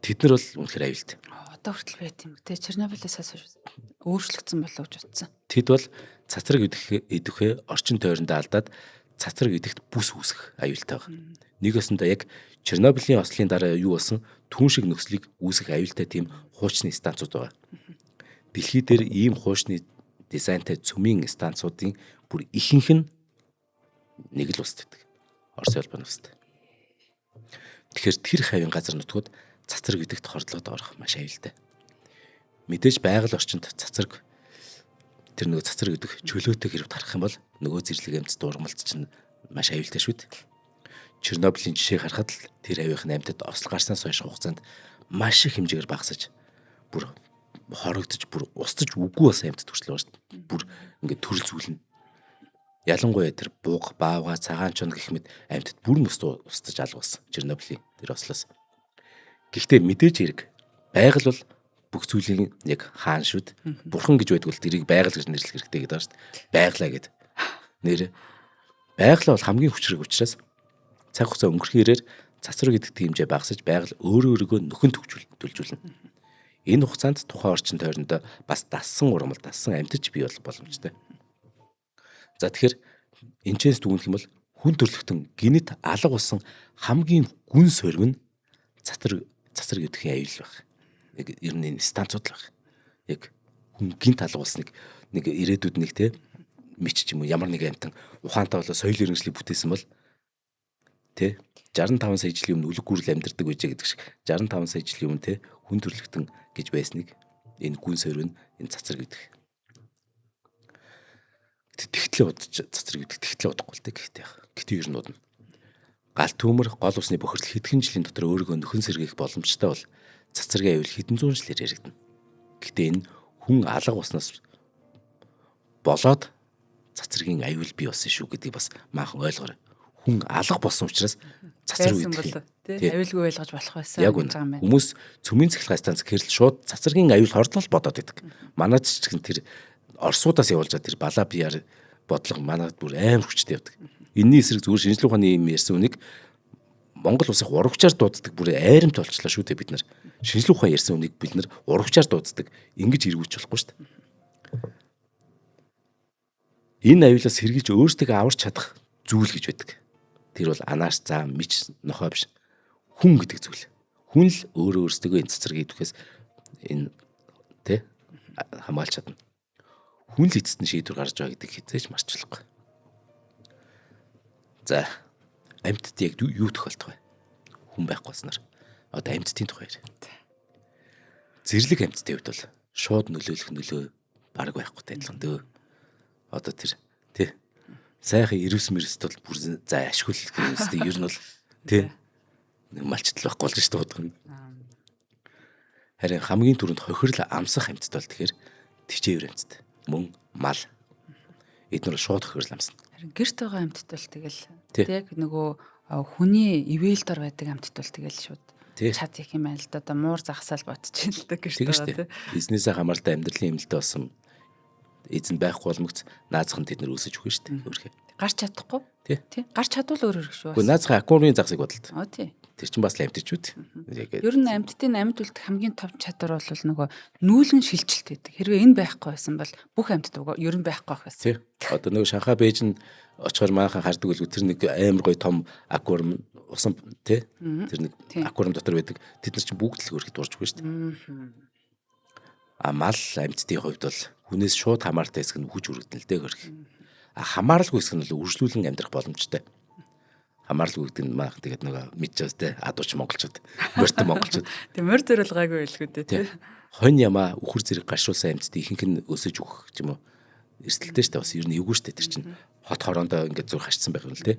Тэд нар бол үнэхээр аюултай. одоо хүртэл байт юм. Тэ Чернобылээс хойш өөрчлөгдсөн болов гэж утсан. Тэд бол цацраг идэвхээ орчин тойрондоо алдаад цацраг идэхт бүс үүсгэх аюултай байна. Нэг өсөндөө яг Чернобылийн ослын дараа юу болсон түн шиг нөхцөлийг үүсгэх аюултай тийм хуучны станцууд байгаа. Дэлхий дээр ийм хуучны дизайнтай цөмийн станцуудын бүр ихэнх нь нэг л устдаг. Орос улбаны устдаг. Тэгэхээр тэр хавийн газар нутгууд цацраг идэхт хордлоод орох маш аюултай. Мэдээж байгаль орчинд цацраг тэр нөгөө цацраг идэх чөлөөтэй хэрэг тарах юм бол нөгөө зэрлэг амьд дургамалт чинь маш аюултай шүү дээ. Чернобылийн жишээг харахад л тэр авийн амьтад осол гарснаас хойш хугацаанд маш их хэмжээгээр багасаж бүр хорогдож бүр устж үгүй бас амьтад төрслөө шүү дээ. Бүр ингээд төрөл зүйлнэ. Ялангуяа тэр бууга, баавга, цагаан чон гэх мэт амьтад бүр нь устж алгуулсан Чернобылийн тэр ослоос. Гэхдээ мэдээж хэрэг байгаль бол бүх зүйлийн яг хаан шүд. Бурхан гэж байдаг бол тэрийг байгаль гэж нэрлэх хэрэгтэй гэдэг байна шүү дээ. Байглаа гэд. Нэр байгалаа бол хамгийн хүчрэг учраас цаг хугацаа өнгөрөхөөр цацраг гэдэг хэмжээ багасаж байгаль өөрөөгөө нөхөн төлжүүлнэ. Энэ хугацаанд тухайн орчин тойрондоо бас дассан ургамал, дассан амьтаж бий бол боломжтой. За тэгэхээр энэчээс дүгнэх юм бол хүн төрлөختөн генет алга болсон хамгийн гүн сориг нь цацраг гэдгийн аюул байх. Нэг ер нь станцууд л байх. Яг хүн гинт алга болсныг нэг ирээдүйд нэг те мич ч юм уу ямар нэг амтан ухаантай болоо соёл иргэншлийг бүтээсэн бол те 65 сая жилийн өмнө үлэг гүрэл амьдардаг байжээ гэдэг шиг 65 сая жилийн өмнө те хүн төрлөختөн гэж байсныг энэ гүн сорив нь энэ цацраг гэдэг. Тэгтлээ удаж цацраг гэдэг тэгтлээ удахгүй л те гэхдээ ер нь удна. Гал төмөр гол усны бохирдол хэдхэн жилийн дотор өөрийгөө нөхөн сэргээх боломжтой бол цацрагийн аюул хэдэн зуун жилээр яригдана. Гэхдээ энэ хүн алга болсноос болоод цацрагийн аюул бий болсон шүү гэдгийг бас maaхан ойлгоорой. Хүн алга болсон учраас цацраг үүдэх тийм аюулгүй ойлгож болох байсан гэж байгаа юм байна. Хүмүүс цөмийн цахилгаан станц гэхэрэл шууд цацрагийн аюул хордлол бодоод байдаг. Манайд ч гэсэн тэр Оросуудаас явуулж байгаа тэр балаа биеэр бодлого манайд бүр амар хүчтэй явдаг. Энэний эсрэг зүгээр шинжлэх ухааны юм ярьсан үнийг Монгол улсыг урагчаар дууддаг бүр айрамт болчлаа шүү дээ бид нар. Шинжлэх ухаан ярьсан үнийг бид нар урагчаар дууддаг. Ингэж эргүүлж болохгүй шүү дээ. Энэ аюулаас сэргийлж өөрсдөө аварч чадах зүйл гэж байдаг. Тэр бол анааш заа мич нохой биш. Хүн гэдэг зүйл. Хүн л өөрөөсдөө энэ цацраг идэхээс энэ тэ хамгаалж чадна. Хүн л эцэст нь шийдвэр гаргаж байгаа гэдэг хязгаарч марчлахгүй. За амьтад яг юу тохиолдох вэ? Хүн байхгүй болсноор одоо амьтдын тухай ярь. Зэрлэг амьтдын хувьд бол шууд нөлөө баг байхгүй адилхан дөө. Одоо тэр тий сайхан ирвс мэрс бол бүр за ашиглах гэхээсээ ер нь бол тий нэг малчтал байхгүй болж шүү дээ. Харин хамгийн түрүүнд хохирол амсах амьтд бол тэгэхээр тижээвэр амьтд. Мөн мал эдгээр шууд хохирол амсна. Харин гэрт байгаа амьтд бол тэгэл яг нөгөө хүний ивэл дор байдаг амьтд бол тэгэл шууд чад их юм байна л да. Одоо муур загсаал ботчих л да гэрт байгаа тий. Бизнесээ хамааралтай амьдралын эмнэлтэд болсон эзэн байхгүй боломжт наазах нь тэд нар өсөж өгнө шүү дээ. Өөрхөө. Гарч чадахгүй. Тий. Гарч чадвал өөр шүү. Гэхдээ наазах аквариумын загсыг бодлоо. Тий. Тэр чинь бас амьтчүүд. Ер нь амьтдын амьд үлдэх хамгийн том чадвар бол нөгөө нүүлгэн шилжилт байдаг. Хэрвээ энэ байхгүй байсан бол бүх амьтд ер нь байхгүй байх байсан. Тий. Одоо нөгөө Шанхай Бээжинд очихоор maaхан хардаг үлгүй тэр нэг амар гоё том аквариум усан тий. Тэр нэг аквариум дотор байдаг. Тэд нар чинь бүгд л хөргөд дуржгүй шүү дээ. Мал амьтдын хувьд бол хүнээс шууд хамаартай хэсэг нь хүч үргэлдэн л дээ хөрх. Хамааралгүй хэсэг нь бол үржлүүлэн амьдрах боломжтой. Хамааралгүй гэдэг нь маах тэгээд нөгөө мэдчихвэ те адууч монголчууд, морьтой монголчууд. Тэг морь зорилгаагүй байлгүй дээ те. Хонь ямаа үхэр зэрэг гашруулсан амьтдын ихэнх нь өсөж өгөх юм уу? Эрсдэлтэй шүү дээ бас ер нь эвгүй шүү дээ тэр чинь. Хот хороондоо ингээд зүр хашсан байх юм л те.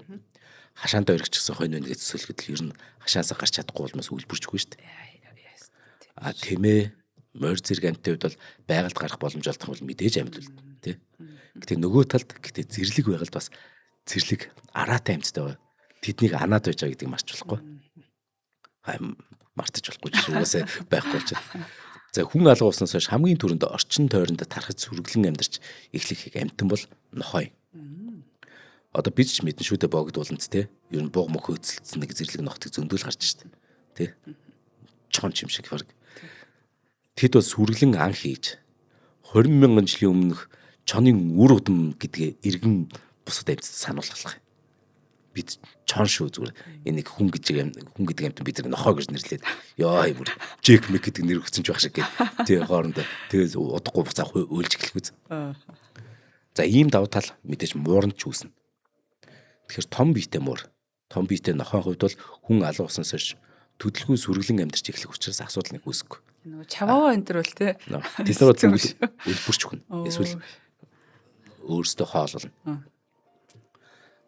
Хашаандаа өргөчихсөн хонь өнөд төсөөлөхөд л ер нь хашаасаа гарч чадахгүй болмоос үлбэрчгүй шүү дээ. Тэмээ морь зэрэг амьтдын хувьд бол байгальд гарах боломж олдох бол мэдээж амьд л тий. Гэтэ нөгөө талд гэтэ зэрлэг байгалд бас зэрлэг араатай амьтдтай байгаа. Тэднийг анаад байж байгаа гэдгийг марч болохгүй. Мартаж болохгүй ч уусаа байхгүй болж байна. За хүн алга болсноос хойш хамгийн түрүүнд орчин тойронд тархаж сүргэлэн амьдарч эхлэх амтан бол нохой. Одоо бид ч мэдэн шүү дээ богдуулант тий. Ер нь бууг мөх хөцөлдсөн нэг зэрлэг ногтыг зөндөөл гарч штэ. Тий. Чон чим шиг хэрэг. тэд бол сүргэлэн ан хийж 20,000 жилийн өмнөх чонын үр удам гэдгээ эргэн бусад амьтад сануулгах. Бид чон шүү зүгээр энэ нэг хүн гэдэг амьтан бид нар нохоо гэж нэрлээд ёо бүр Джек Мэг гэдэг нэр өгсөн ч байх шиг гэдэг. Тэгээ хоорондоо тэгээ удахгүй буцаах өөлж эхлэх үз. За ийм давуу тал мэдээж мууранд ч үүснэ. Тэгэхээр том биетэй нохойн хувьд бол хүн алуу усанаас ирж төдөлгүй сүргэлэн амьдарч эхлэх учраас асуудал нэг үүсэхгүй. Нөгөө чаваа энэ төр бол тий. Тэд нар зөвхөн үлбэрч өгнө. Эсвэл өөрсдөө хоололно.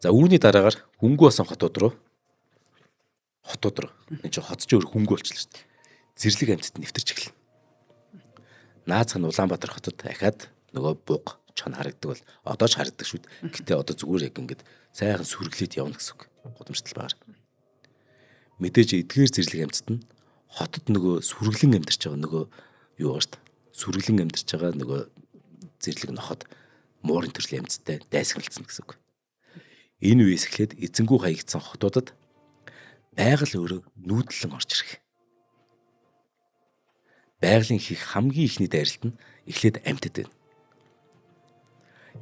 За үүний дараагаар хөнгөө басан хотууд руу энэ чинь хот ч өөр хөнгөө болчихлоо шүү дээ. Зэрлэг амьтад нэвтэрч эхэлнэ. Наацхан Улаанбаатар хотод дахиад нөгөө буг чон харагддаг бол одоо ч харагддаг шүү дээ. Гэтэ одоо зүгээр яг ингэж сайхан сүргэлээд явна гэсэн үг. Гудамжтал багаар. Мэдээж эдгээр зэрлэг амьтад нь хотод нөгөө сүргэлэн амьдарч байгаа нөгөө юу гаш та. Сүргэлэн амьдарч байгаа нөгөө зэрлэг ноход муурын төрлийн амьтадтай дайсагналцсан гэсэн үг. Энэ үеэс эхлээд эзэнгүү хаягдсан хотуудад байгаль өөрөө нүүдлэн орж ирэх. Байгалийн хийх хамгийн ихний дайралт нь эхлээд амьтад байна.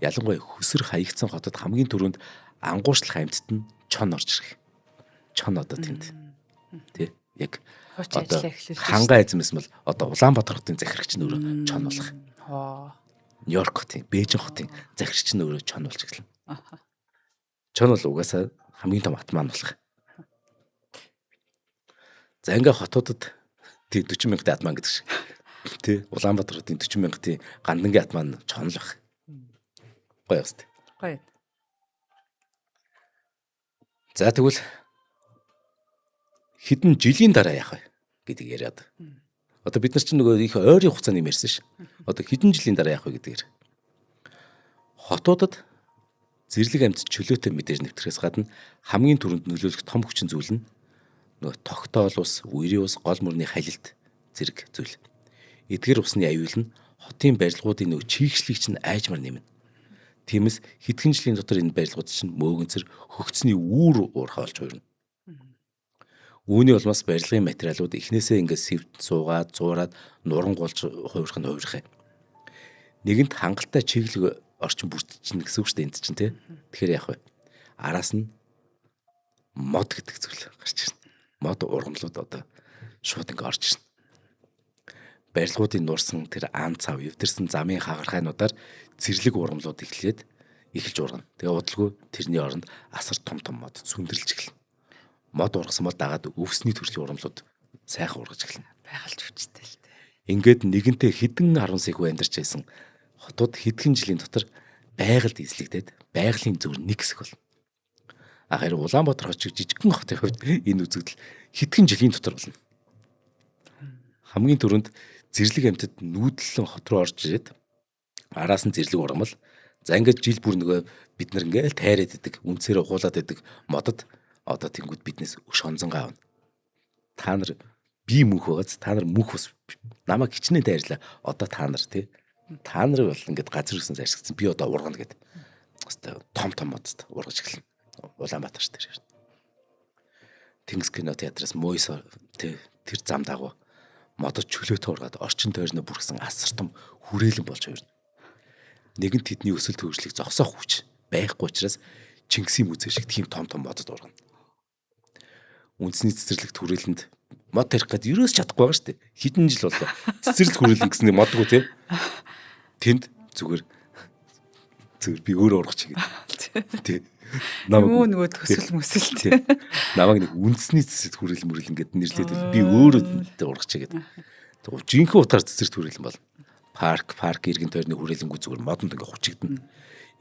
Ялангуяа хөсөр хаягдсан хотод хамгийн түрүүнд ангуурчлах амьтад нь чон орж ирэх. Чон одоо тэнд. Тэ яг одоо хангаа эзэмс бол одоо Улаанбаатар хотын захирагч нь өөрөө чон болох. Нью-Йорк хотын, Бээжин хотын захирагч нь өөрөө чон болж эхэлнэ. Чон бол угаасаа хамгийн том ат маань болох. За ингээ хотуудад тий 40,000 ат маань гэдэг шиг. Тий Улаанбаатар хотын 40,000-ийн гандангийн ат маань чон л баг. Гоё яст. Гоё. За тэгвэл хэдэн жилийн дараа яах вэ гэдгийг яриад. Одоо бид нар чинь нөгөө их ойрын хугацааны юм ярьсан ш. Одоо хэдэн жилийн дараа яах вэ гэдгээр. Хотуудад зэрлэг амьтад чөлөөтэй мэдээж нэвтрээс гадна хамгийн түрүүнд нөлөөлөх том хүчин зүйл нь нөгөө тогтоол ус, үерийн ус, гол мөрний халилт зэрэг зүйл. Эдгээр усны аюул нь хотын барилгуудын нөгөө чийгшлийг чинь айжмар нэмнэ. Тиймээс хэдхэн жилийн дотор энэ барилгууд чинь мөөгөнцөр хөгцсөний үүр уурхай болж хуурна. Үүний улмаас барилгын материалууд эхнээсээ ингээд сэвт суугаад, зуураад, нурангуулж хувирах нь хувирах юм. Нэгэнт хангалттай чиглэг орчин бүрдчихнэ гэсэн үг шүү дээ энд чинь тий. Тэгэхээр яах вэ? Араас нь мод гэдэг зүйл гарч ирнэ. Мод ургамлууд одоо шууд ингээд орж ирнэ. Барилгуудын нурсан тэр ан цав эвдэрсэн замын хагархайнуудаар зэрлэг ургамлууд эхэлж ургана. Тэгээ удалгүй тэрний оронд асар том мод сүндэрлж эхэлнэ. Мод ургасан бол дагаад өвсний төрлийн ургамлууд сайхан ургаж эхэлнэ. Байгаль хүчтэй л дээ. Ингээд нэгэнтээ хэдэн 10 секунд амьдарч байсан хотууд хэдхэн жилийн дотор байгальд эзлэгдээд байгалийн зөвөр нэг хэсэг болно. Харин Улаанбаатар хот жижигхэн хотын хувьд энэ үзэгдэл хэдхэн жилийн дотор болно. Хамгийн түрүүнд зэрлэг амьтад нүүдлэн хот руу орж ирээд араас нь зэрлэг ургамал. За ингээд жил бүр нөгөө бид нар ингээл тайраад идэг, үнцээрээ уулаад идэг модод одоо тэнгууд биднээс өш хонзонгаа авна. Та нар би мөнх байгааз та нар мөнх бас намайг хичнээн дайрлаа. Одоо та нар тий. Та нар бол ингээд газар үсэн ашигладсан. Би одоо ургана гэдэг. Том модод ургаж эхэлнэ. Улаанбаатар ш тэр. Тэнгис кино театраас Мойс тэр зам дагуу модод чөлөөтэй ургаад орчин тойрноо бүрхсэн асар том хүрээлэн болж хувирна. Нэгэн тэдний өсөл төвжлийг зогсоох хүч байхгүй учраас Чингисийн музей шиг тийм том модод ургана. Үндэсний цэцэрлэгт хүрээлэнд мод тарих гэдэг ерөөс чадахгүй байгаа шүү дээ. Хэдэн жил боллоо. Цэцэрлэгт хүрээлэн гэсэн модгүй тий. Тэнд зүгээр би өөрөө ургах чигээ. Тий. Нөгөө төсөл мөсөл тий. Намайг нэг үндэсний цэцэрлэгт хүрээлэн гэдэг нэрлээд би өөрөө ургах чигээд. Жинхэнэ утгаар цэцэрлэгт хүрээлэн бол парк иргэн тойрны хүрээлэнгүү зүгээр модонд ингээ хучигдана.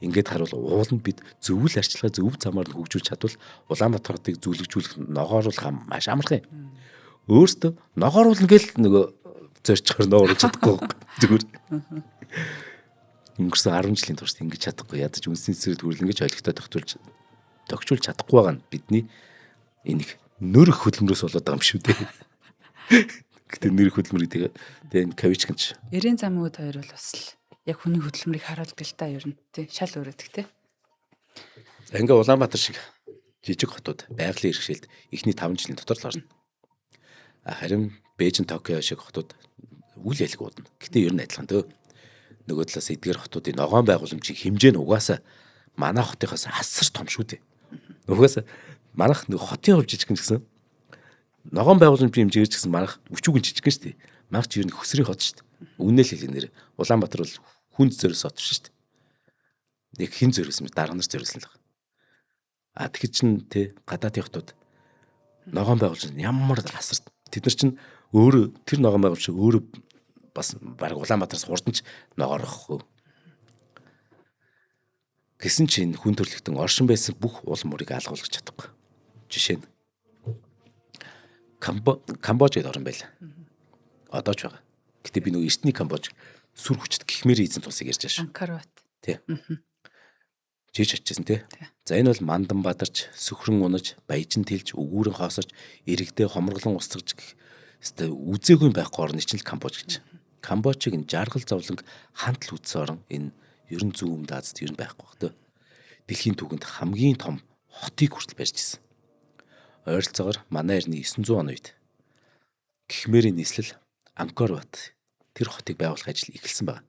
Ингээд харуул ууланд бид зөвл арчилгаа зөв замаар нь хөгжүүлж чадвал Улаанбаатар хотыг зөвлөгжүүлэх ногооруулах маш амархан юм. Өөртөө ногооруулна гэл нөгөө зорчхоор ногооруулж чадахгүй зүгээр. Өнгөрсөн 10 жилийн турш ингэж чадахгүй ядаж үндэсний цэцэрлэгт хүрэл ингэж ойлгохтой тогтчулж чадахгүй байгаа нь бидний энийг нөр хөдөлмөрөөс болоод байгаа юм шүү дээ. Гэтэ нэр хөдөлмөрийг тэгээ энэ кавичгэнч. Эрийн замууд хоёр бол бас л яг хүний хөдөлмөрийг харуулдаг л та ер нь тий шал өөрөдөг тий. За ингээ Улаанбаатар шиг жижиг хотууд байгалийн иргэшээлд эхний 5 жилийн дотор л орно. Харин Бээжин, Токио шиг хотууд үл ялэг уудна. Гэтэ ер нь адилхан дөө. Нөгөө талаас эдгээр хотуудын ногоон байгууламжийн хэмжээ нь угаасаа манай хотынхаас асар том шүү дээ. Угаасаа манайх нөгөө хотын хувь жижиг гэсэн ногоон байгууламжийн хэмжээгээр ч гэсэн манайх өчүүгэн жижиг шүү дээ. Манайх ч ер нь хөсрийн хот шүү дээ. Үнэл хэлгэнээр Улаанбаатар бол хүнд зөрөөс хот шүү дээ. Нэг хин зөрөөс дарга нар зөрөөсөн л байна. Тэгэхээр чин тэ гадаадын хотууд ногоон байгуулж ямар асар тэд нар чин өөрөө тэр ногоон байгуулж өөрөө бас баг Улаанбаатараас хурдан ч ногоорох. Гэсэн чинь хүн төрлөختөн оршин байсан бүх уул мөрийг алгуулж чадахгүй. Жишээ нь Камбож гэдэг орн байл. Одоо ч байгаа. Гэтэ би нөгөө эртний Камбож сүр хүчит гихмэрийн эзэнт улсыг ярьж байгаа шүү. Анкар бат. Тий. Жиж очижсэн тий. За энэ бол мандан бадарч, сөхрөн унаж, баяжин тэлж, өгүүрэн хоосорч, иргэдээ хомроглон устгаж өстой үзээгүй байхгүй орны чинь л Камбож гэж. Камбожийг энэ жаргал зовлонг хантл үтсэн орн энэ ер нь зүүн өмнөд Азид ер нь байхгүй байх төө. Дэлхийн түүхэнд хамгийн том хотыг хүртэл барьж ирсэн. Ойролцоогоор манай эртний 900 оны үед Гихмэрийн нийслэл Анкор бат тэр хотыг байгуулах ажил эхэлсэн байна.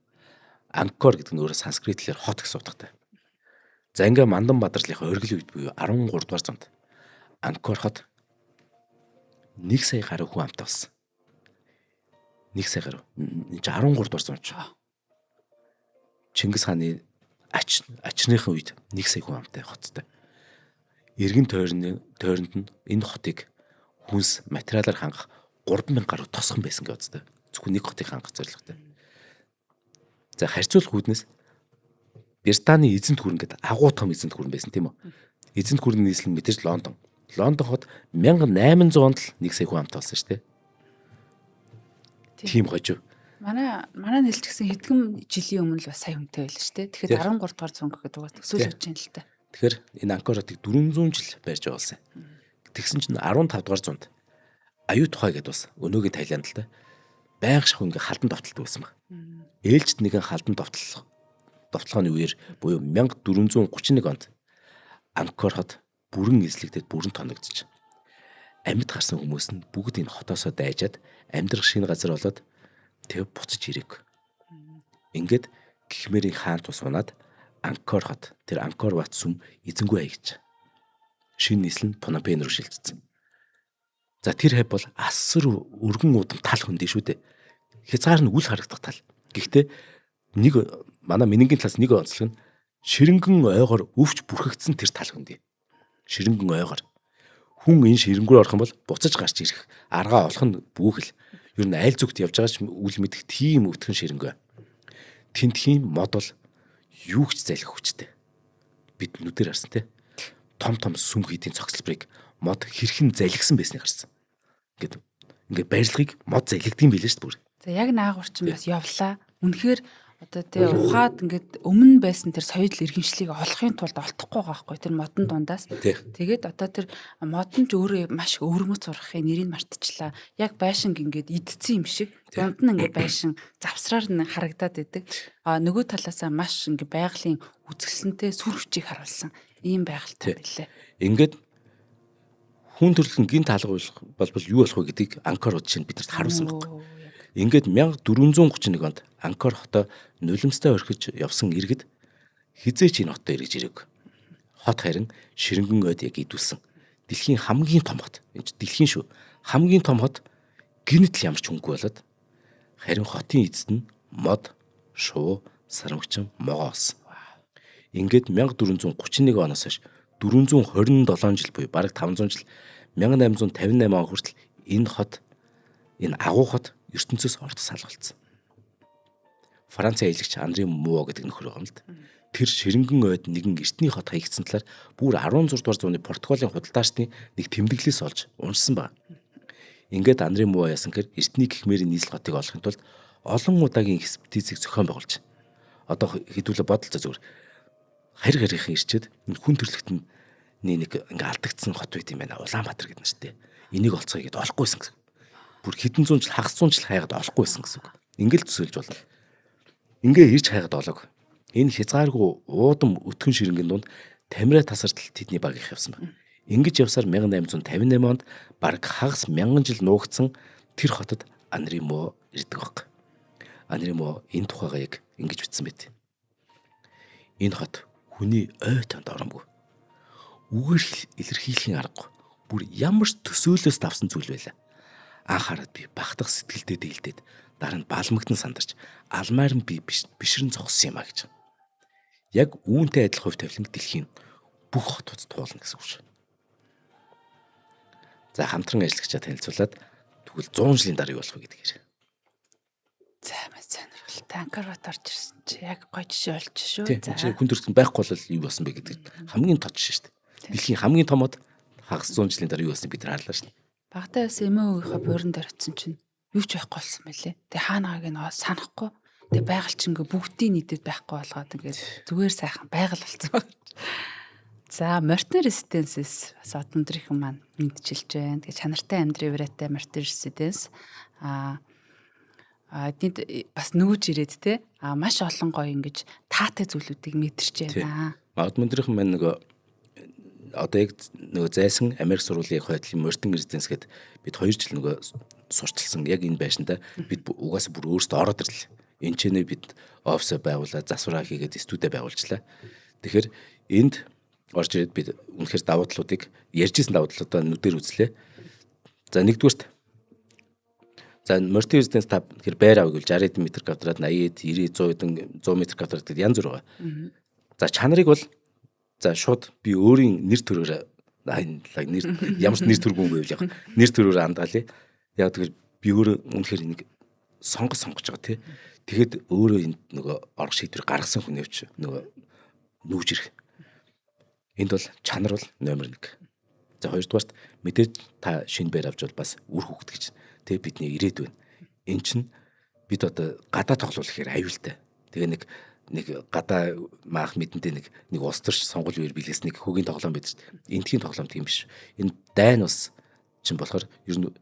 Анкор гэдэг нь өөрө санскритлээр хот гэсэн утгатай. За ингээ мандан бадарлынхаа оргил үед буюу 13 дугаар зуунд Анкор хот 1 сая гаруй хүн амтаа болсон. 1 сая гаруй. Энэ 13 дугаар зуунд ч. Чингис хааны ачирныхын үед 1 сая хүн амтай хоттой. Иргэн тойронд нь энэ хотыг хүнс материалаар хангах 3000 гаруй тосгон байсан гэж үздэг. Зөвхөн нэг хотыг хангах зорилготой. За харьцуулах үүднээс Британий эзэнт гүрэн гэдэг агуу том эзэнт гүрэн байсан тийм үү? Эзэнт гүрний нийслэл мэдээж Лондон. Лондон хот 1800 онд л 1 сая хүн амтай болсон шүү дээ. Тийм хожив. Манай нэлж гисэн хэдхэн жилийн өмнө л бас сая хүнтэй байлаа шүү дээ. Тэгэхээр 13 дугаар зуун гэхэд угаас төсөөлж чинь л та. Тэгэхээр энэ Анкор хотыг 400 жил барьж байгуулсан. Тэгсэн чинь 15 дугаар зуунд Аюу тухай гэдээ бас өнөөгийн Таиланд л та байнга шахуу ингээ халдан довтолдог байсан баг. Ээлжид нэгэн халдан довтлооны үеэр буюу 1431 онд Анкор хот бүрэн эзлэгдээд бүрэн тоногдчих. Амьд гарсан хүмүүс нь бүгд энэ хотоосоо дайжаад амьдрах шинэ газар болоод тэг буцаж ирэв. Ингээд Гихмэрийн хаан тус унаад Анкор хот тэр Анкор бат сүм эзэнгүй хаягч. Шинэ нийслэл нь Пномпень руу шилжсэн. За тэр хав бол асар өргөн удам тал хөндөө шүү дээ. Хязгаар нь үл харагдах тал. Гэхдээ нэг манай минингийн талаас нэг онцлог нь ширэнгэн ойгоор өвч бүрхэгдсэн тэр тал хөндөө. Ширэнгэн ойгоор хүн энэ ширэнгүүр орох юм бол буцаж гарч ирэх аргаа олох нь бүхэл. Ер нь айл зүгт явж байгаа ч үл мэдэх тийм өвтгөн ширэнгөө. Тэнтхийн мод бол юу ч залхих хүчтэй. Бид нүдээр харсан те. Том сүм хийдийн цогцлборыг мод хэрхэн залгисан байсныг харсан. Ингээд барилгыг мод залгидсан билээ шүү дээ. За яг наагур чинь бас явлаа. Үнэхээр одоо тий ухаад ингээд өмнө байсан тэр соёл иргэншлийг олохын тулд олдохгүй байгаа байхгүй тэр модон дундаас. Тэгээд одоо тэр модон ч өөрөө маш өвөрмөц урахын нэрийг мартчихлаа. Яг байшинг ингээд идсэн юм шиг дунд нь ингээд байшин завсраар нь харагдаад идэг. Нөгөө талаасаа маш ингээд байгалийн үзэсгэлэнтэй сүр хүчийг харуулсан ийм байгальтай байлээ. Ингээд хүн төрөлхөн гинт хаалгуулах болбол юу болох вэ гэдгийг Анкор хот чинь бидэрт харуулсан байна. Ингээд 1431 онд Анкор хотоо нулимстай орхиж явсан иргэд хизээч энэ хотоо ирж ирэв. Хот харин ширэнгэн ойд яг идүүлсэн. Дэлхийн хамгийн том хот. Энд дэлхийн шүү. Хамгийн том хот гинт л ямар ч хөнгө болоод харин хотын эзэд нь мод, шувуу, сарамгчин, могоо болсон. Ингээд 1431 оноос хойш 427 жил буюу бараг 500 жил 1858 он хүртэл энэ хот энэ агуу хот ертөнцөөс орд салгалцсан. Францын аялагч Андре Муо гэдэг нөхөр байгаа юм л да. Тэр ширэнгэн ойд нэгэн эртний хот хаягдсан талаар бүр 16 дугаар зууны Португалийн худалдаачны нэг тэмдэглэлээс олж уншсан ба. Ингээд Андре Муо яасан гэхээр эртний Гихмэрийн нийслэл хотыг олохын тулд олон удаагийн экспедицийг зохион байгуулж. Одоо хэдүүлээ бодолцоо зүгээр харь гарийнхын ирчээд энэ хүн төрлөختөнд нэг ингээ алдагдсан хот байт юм байна. Улаанбаатар гэдэг нь шүү дээ. Энийг олцгоё гэдээ олохгүйсэн гэсэн. Бүр хэдэн зуун жил хагас зуун жил хайгаад олохгүйсэн гэсэн. Ингээл төсөөлж болно. Ингээ ирж хайгаад олоог. Энэ хязгааргүй уудам өтгөн ширэнгийн дунд Тамира тасартал тэдний баг их явсан байна. Ингэж явсаар 1858 онд бараг хагас 1000 жил нуугдсан тэр хотод Андре Муо ирдэг баг. Анирмо энэ тухайгаа яг ингэж бичсэн байт. Энэ хот хүний ой танд оромгүй. Үгээр илэрхийлэхийн аргагүй. Бүр ямар ч төсөөлөөс давсан зүйл байлаа. Анхаарал би багтах сэтгэлдээ дийлдээд дараа нь балмагтан сандарч алмаар нь би бишрэн зогссон юм а гэж. Яг үүнтэй адил хувь тавиланг дэлхийн бүх хотод туулна гэсэн үг шүү. За хамтран ажиллагчаа танилцуулаад тэгвэл 100 жилийн дараа юу болох вэ гэдгээр. За маш сонирхолтой. Анкорват орж ирсэн чи яг гоё жишээ олж шүү. За хүн төрөлхтөн байхгүй бол юу болсон бэ гэдэг хамгийн тод жишээ шүү дээ. Дэлхийн хамгийн томод хагас 100 жилийн дараа юу болсон бид нар харлаа шүү дээ. Багтаа бас эмээгийнхээ бууран дээр очсон чинь юу ч байхгүй болсон байлээ. Тэгээ хаанааг нь санахгүй. Тэгээ байгаль чинь ингээ бүгдийн нийтэд байхгүй болгоод ингээд зүгээр сайхан байгаль болсон. За Мортен резиденсээс бас одндрийнхэн маань мэдчилж байна. Тэгээ чанартай амьдрын вариатай Мортен резиденс эднийд бас нүүж ирээд те маш олон гоё ингэж таатай зүйлүүдийг мэдэрч байна. Одндрийнхэн маань нөгөө одоо яг нөгөө зайсан Америк сургуулийн хойдлын Мортен резиденс гээд бид 2 жил нөгөө сурчилсан. Яг энэ байшинда бид угаасаа бүр өөрсдөө ороод ирлээ. Энд ч нэ бид офис байгуулаад засвараа хийгээд студид байгуулжлаа. Тэгэхээр энд орж ирээд бид үнэхээр давуу талуудыг ярьжсэн давуу талуудаа нүдээр үзлээ. За нэгдүгürt Мортен резиденс та тэгэхээр байр авъя гэвэл 60 м квадрат 80 90 100 м квадрат гэдэг янз бүр байгаа. За чанарыг бол за шууд би өөрийн нэр төрөөр ямар ч нэр төргүй юм байв яг нэр төрөөр андаалъя. Яг тэгэхээр би өөрөө үнэхээр нэг сонгож байгаа тий. Тэгэхэд өөрөө энд нөгөө орго шийдвэр гаргасан хүн явж нөгөө нүүж ирэх. Энд бол чанар бол номер 1. За хоёрдугаарт мэдээж та шинэ байр авч бол бас үр хөвгт гэж тэг бидний ирээд байна. Эн чинь бид одоо гадаа тоглох гэхээр аюултай. Тэгээ нэг гадаа маах мэдэнтэй нэг улс төрч сонгуулийн үеэр билээс нэг хөгийн тоглоом байдаг шүү дээ. Эндхийн тоглоом тийм биш. Энэ дайн ус чинь болохоор ер нь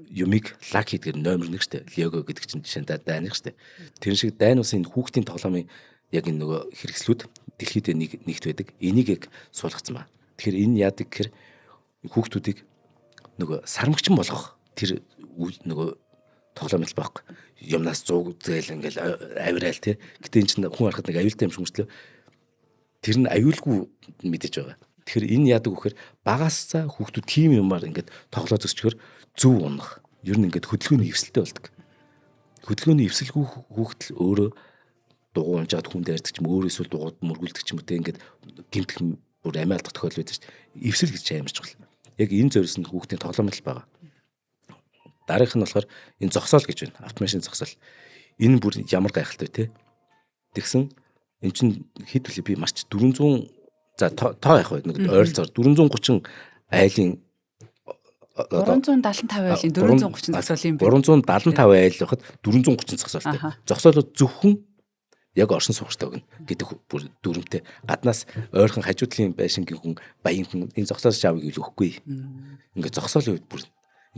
юмиг лак хийдгээр номер 1 шүү дээ. Лего гэдэг чинь жишээ нь дайн шүү дээ. Тэр шиг дайн усын хүүхдийн тоглоомын яг энэ нөгөө хэрэгслүүд дэлхийд нэгт байдаг. Энийг яг суулгацсан ба. Тэгэхээр энэ яадаг гэхээр хүүхдүүдийг нөгөө сармагчин болгох тэр нөгөө тоглоом л байхгүй. Юмнаас 100 зээл ингээл авираал тий. Гэтэ энэ чинь хүн харахад нэг аюултай юм шиг мөртлөө тэр нь аюулгүй мэдээж байгаа. Тэгэхээр энэ яадаг вэхээр багаасаа хүүхдүүд тийм юмар ингээд тоглоод өсчгөр зөв унах. Ер нь ингээд хөдөлгөөний эвсэлтэй болдог. Хөдөлгөөний эвсэлгүй хүүхдэл өөрөө дугуй унжаад хүн дайрдаг ч юм өөрөө эсвэл дугуйд мөргүүлдэг ч юм уу те ингээд гимтэх бүр амиа алдах тохиол байдаг шүү дээ. Эвсэл гэж амарч байгаа. Яг энэ зорилс нь хүүхдийн тоглоом л байгаа. Дараах нь болохоор энэ зогсоол гэж байна. Автомашин зогсоол. Энэ бүр ямар гайхалтай те. Тэгсэн эн чинь хэд вэ би марч 400 за тоо яах вэ нэг ойролцоогоор 430 айлын 375 айлын 430 зогсоол юм бэ. 375 айл байхад 430 зогсоолтой. Зогсоолууд зөвхөн яг оршин суугчтай өгнө гэдэг бүр дүрмтэй. Гаднаас ойрхон хажуудлын байшингийн хүн баян хүн энэ зогсоолч авъя гэж өгөхгүй. Ингээд зогсоолын үед бүр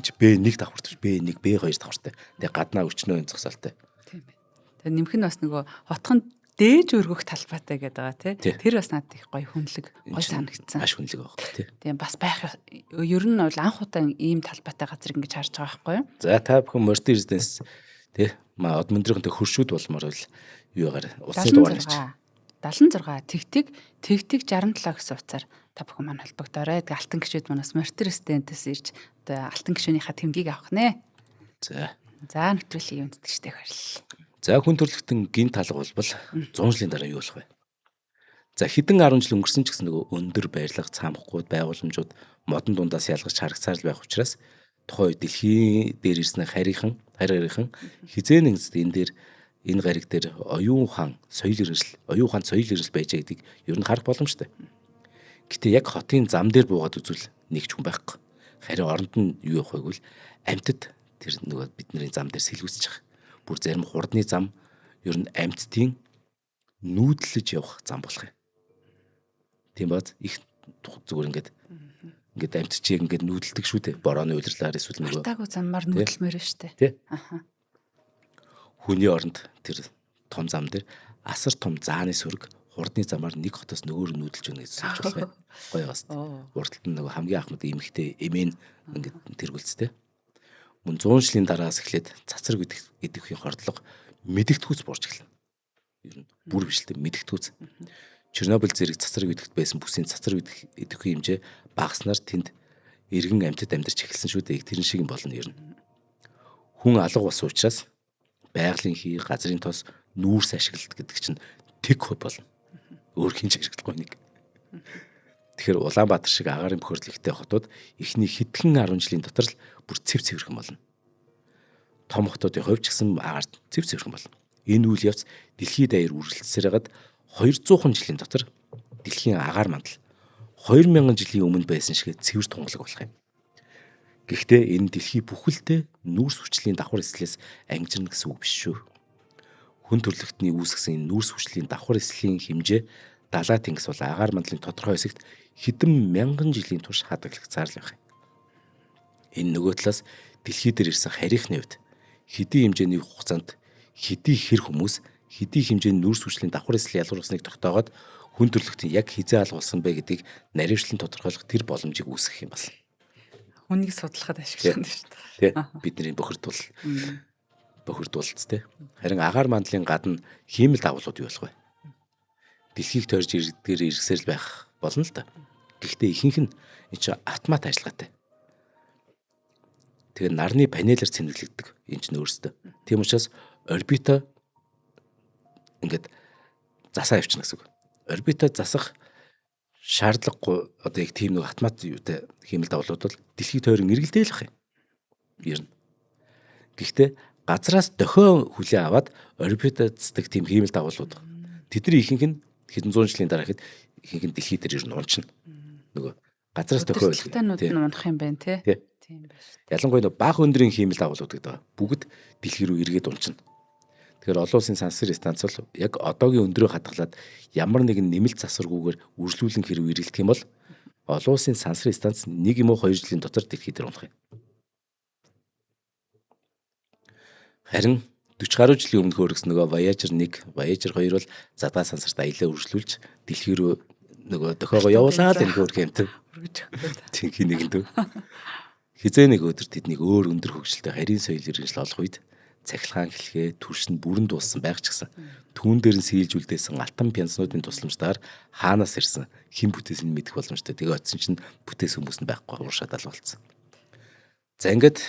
энэ Б1 давхартай Б1 Б2 давхартай. Тэгээ гаднаа өчнөө энэ зогсоолтой. Тийм бай. Тэгээ нэмэх нь бас нөгөө хотхон дээж өргөх талбайтай гэдэг байгаа тий. Тэр бас надад их гоё хүнлэг гоё санагдсан. Маш хүнлэг байгаа тий. Тийм бас байх ер нь бол анх удаа ийм талбайтай газар ингэж харж байгаа байхгүй юу? За та бүхэн Мортен резиденс тий од мөндрийнхэнтэй хөршүүд болмоор бол юугаар улсын дугаар нэрч 76 тэгтэг 67 гэсэн утсаар та бүхэн маань холбогдоорой. Тэгээ алтан гişүүд манаас Мортен резидентэс ирж одоо алтан гişүүнийхээ тэмдгийг авах нэ. За нэвтрүүлгийн үндэтгэжтэй баярлалаа. За хүн төрөлхтөн гин талга болбол 100 жилийн дараа юу болох вэ? За хэдэн 10 жил өнгөрсөн ч гэсэн нөгөө өндөр байрлах цаамхгууд байгууламжууд модон дундаас ялгаж харагцаар л байх учраас тухайн үед дэлхийн дээр ирсэн харийнхан хизээ нэгс энэ дээр энэ гариг дээр оюун ухаан соёл ирэл байж байгаа гэдгийг ер нь харах боломжтой. Гэтэ яг хотын зам дээр буугаад үзвэл нэг ч хүн байхгүй. Харин оронд нь юу явах вэ гэвэл амьтад тэр нөгөө бидний зам дээр сэлгүүсэж байгаа. Бүр зарим хурдны зам ер нь амьтдын нүүдлэж явах зам болох юм. Тийм бааз их зүгээр ингээд амьтчийг ингээд нүүдэлдэг шүү дээ. Борооны удирлаар эсвэл нөгөө хатаагүй замаар нүүдэлмээр шүү дээ. Тий. Хүний оронд тэр том зам дээр асар том зааны сүрэг хурдны замаар нэг хотоос нөгөөр нүүдэлж өгнө гэж хэлж байна. Гоё гас. Урталт нь нөгөө хамгийн ахмад эмхтэй эмээн ингээд тэргүүлцтэй. Мөн 100 жилийн дараагаас эхлээд цацраг гэдэгхийн хордлого мэдэгдэхүйц буурч эхэлнэ. Ер нь бүр биш л дээ мэдэгдэхүйц. Чернобыль зэрэг цацраг идэвхт байсан бүсийн цацраг идэвхий хэмжээ багаснаар тэнд эргэн амьтад амьдарч эхэлсэн шүү дээ. Тэрэн шиг юм болно ер нь. Хүн алга болсон учраас байгалийн хий, газрын тос, нүүрс ашиглалт гэдэг чинь тэг хөв болно. Өөр хинч ашиглахгүй нэг. Тэгэхээр Улаанбаатар шиг агаарын бохирдлогтой хотууд эхний хэдхэн 10 жилийн дотор л бүр цэв цэвэрхэн болно. Том хотуудын хувьд ч гэсэн агаар цэв цэвэрхэн болно. Энэ үйл явц дэлхийд даяар үргэлжилсээр хагаад 200 жилийн дотор дэлхийн агаар мандал 2000 жилийн өмнө байсан шиг цэвэр тунгалаг болох юм. Гэхдээ энэ дэлхий бүхэлдээ нүүрс хүчлийн давхар эслээс ангижирна гэсэн үг биш шүү. Хүн төрөлхтний үүсгэсэн энэ нүүрс хүчлийн давхар эслийн хэмжээ далай тэнгис бол агаар мандлын тодорхой хэсэгт хэдэн мянган жилийн турш хадгалагдсаар л байх юм. Энэ нөгөө талаас дэлхий дээр ирсэн харийнхны үед хэдийн хэмжээний хугацаанд хэдий хэр хүмүүс хэдий хэмжээний нүүрс хүчлийн давхар эслийн ялгаруулсныг тогтоогоод хүн төрөлхтний яг хизээ алгуулсан бэ гэдгийг наривчлан тодорхойлох тэр боломжийг үүсгэх юм байна. Хүнийг судлахад ашиглах нь шүү Тэ дээ. бидний бохирдуулалт тэ. Харин агаар мандлын гадна хиймэл давлууд юу болох вэ? Дэлхийг тойрж иргэдгээр иргэсээр л байх болно л да. Гэхдээ ихэнх нь энэ чинь автомат ажиллагаатай. Тэгэхээр нарны панелаар цэнэглэгдэг энэ чинь өөрөөсөө. Тийм учраас орбита ингээд засаа явчихна гэсэн үг. Орбита засах шаардлагагүй одоо яг тийм нэг автомат юутай хиймэл давлууд бол дэлхийг тойрон эргэлдээл ах юм. Ер нь. Гэхдээ газраас дохио хүлээ аваад орбитацдаг тийм хиймэл давлууд. Тэдний ихэнх нь хэдэн зуун жилийн дараа ихэд ихэнх нь дэлхий дээр ер нь унчна. Нөгөө газраас дохио үлдэх нь унах юм байна тий. Тийм байна. Ялангуяа нөгөө бага өндрийн хиймэл давлууд гэдэг байгаа. Бүгд дэлхий рүү эргээд унчна. Тэгэхээр олон улсын сансар станц бол яг одоогийн өндрөө хадгалаад ямар нэгэн нэмэлт засваргүйгээр үргэлжлүүлэн хэрэг эргэлдэх юм бол олон улсын сансар станц 1 юм уу 2 жилийн дотор дэлхий дээр унах юм. Харин 40 гаруй жилийн өмнө хөргсөн нөгөө Voyager 1, Voyager 2 бол задаа сансарт аялаа үргэлжлүүлж дэлхий рүү нөгөө дохиогоо явуулаад энэ хөрх юмтай. Тинхий нэгэнд. Хизээ нэг өдөр тэднийг өөр өндөр хөгжилтэй харийн соёл иргэншил олох үед цахилгаан хэлхээ төрш нь бүрэн дууссан байх ч гэсэн түүн дээр нь сийлж үлдээсэн алтан пянцнуудын тусламжтайгаар хаанаас ирсэн хэн бүтээсийг мэдэх боломжтой. Тэгээ очисон чинь бүтээс хүмүүс нь байхгүй ууршаад албалцсан. За ингээд